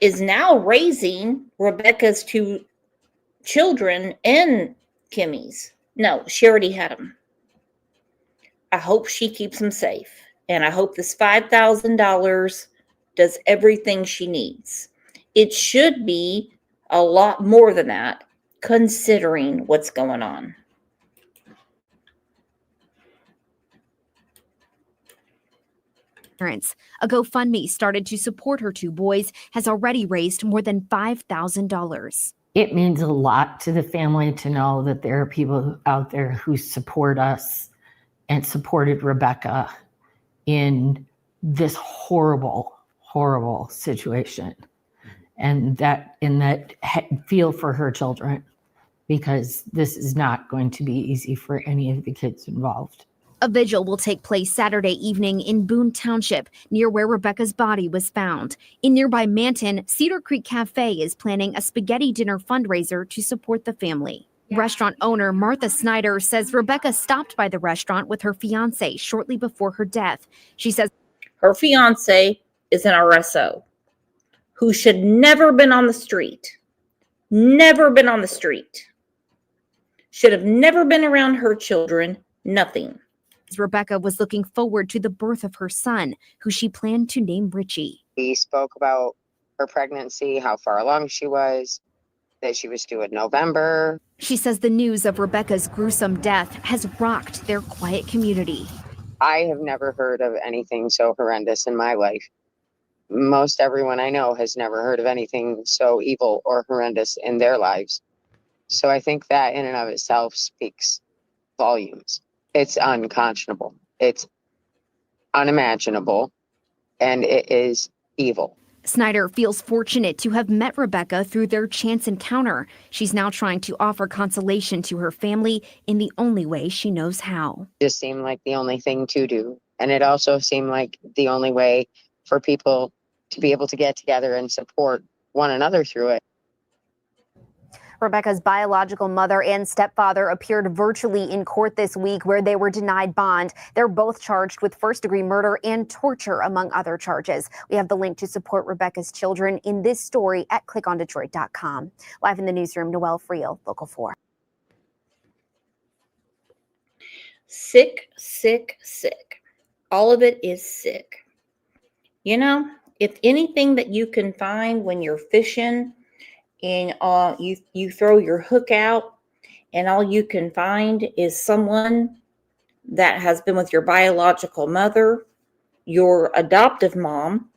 is now raising Rebecca's two children and Kimmy's. No, she already had them. I hope she keeps them safe. And I hope this $5,000 does everything she needs. It should be a lot more than that, considering what's going on.
Parents. A GoFundMe started to support her two boys has already raised more than $5,000.
It means a lot to the family to know that there are people out there who support us and supported Rebecca in this horrible, horrible situation. And that feel for her children, because this is not going to be easy for any of the kids involved.
A vigil will take place Saturday evening in Boone Township, near where Rebecca's body was found. In nearby Manton, Cedar Creek Cafe is planning a spaghetti dinner fundraiser to support the family. Restaurant owner Martha Snyder says Rebecca stopped by the restaurant with her fiance shortly before her death. She says
her fiance is an RSO who should never been on the street. Never been on the street. Should have never been around her children. Nothing.
Rebecca was looking forward to the birth of her son, who she planned to name Richie.
We spoke about her pregnancy, how far along she was, that she was due in November.
She says the news of Rebecca's gruesome death has rocked their quiet community.
I have never heard of anything so horrendous in my life. Most everyone I know has never heard of anything so evil or horrendous in their lives. So I think that in and of itself speaks volumes. It's unconscionable. It's unimaginable. And it is evil.
Snyder feels fortunate to have met Rebecca through their chance encounter. She's now trying to offer consolation to her family in the only way she knows how.
It just seemed like the only thing to do. And it also seemed like the only way for people to be able to get together and support one another through it.
Rebecca's biological mother and stepfather appeared virtually in court this week, where they were denied bond. They're both charged with first-degree murder and torture, among other charges. We have the link to support Rebecca's children in this story at clickondetroit.com. Live in the newsroom, Noelle Friel, Local 4.
Sick, sick, sick. All of it is sick. You know, if anything that you can find when you're fishing and you throw your hook out and all you can find is someone that has been with your biological mother, your adoptive mom,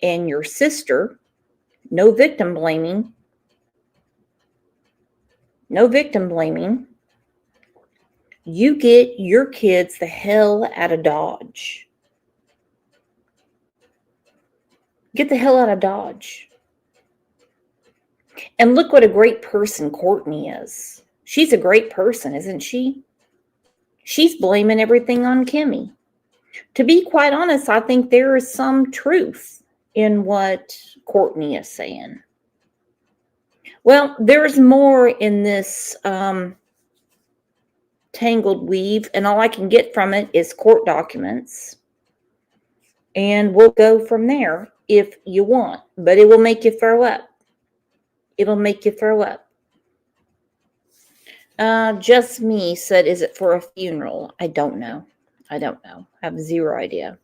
and your sister, no victim blaming. No victim blaming. You get your kids the hell out of Dodge. Get the hell out of Dodge. And look what a great person Courtney is. She's a great person, isn't she? She's blaming everything on Kimmy. To be quite honest, I think there is some truth in what Courtney is saying. Well, there's more in this tangled weave, and all I can get from it is court documents. And we'll go from there if you want, but it will make you throw up. It'll make you throw up. Just me said, is it for a funeral? I don't know. I have zero idea.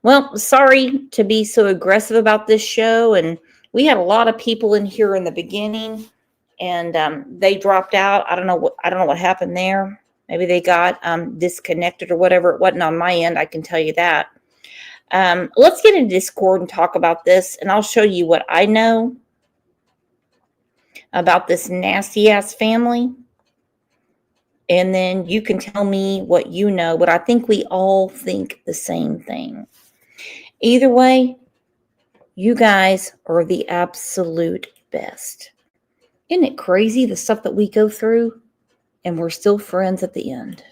Well, sorry to be so aggressive about this show. And we had a lot of people in here in the beginning, and they dropped out. I don't know what happened there. Maybe they got disconnected or whatever. It wasn't on my end. I can tell you that. Let's get into Discord and talk about this, and I'll show you what I know about this nasty ass family. And then you can tell me what you know, but I think we all think the same thing. Either way, you guys are the absolute best. Isn't it crazy, the stuff that we go through, and we're still friends at the end?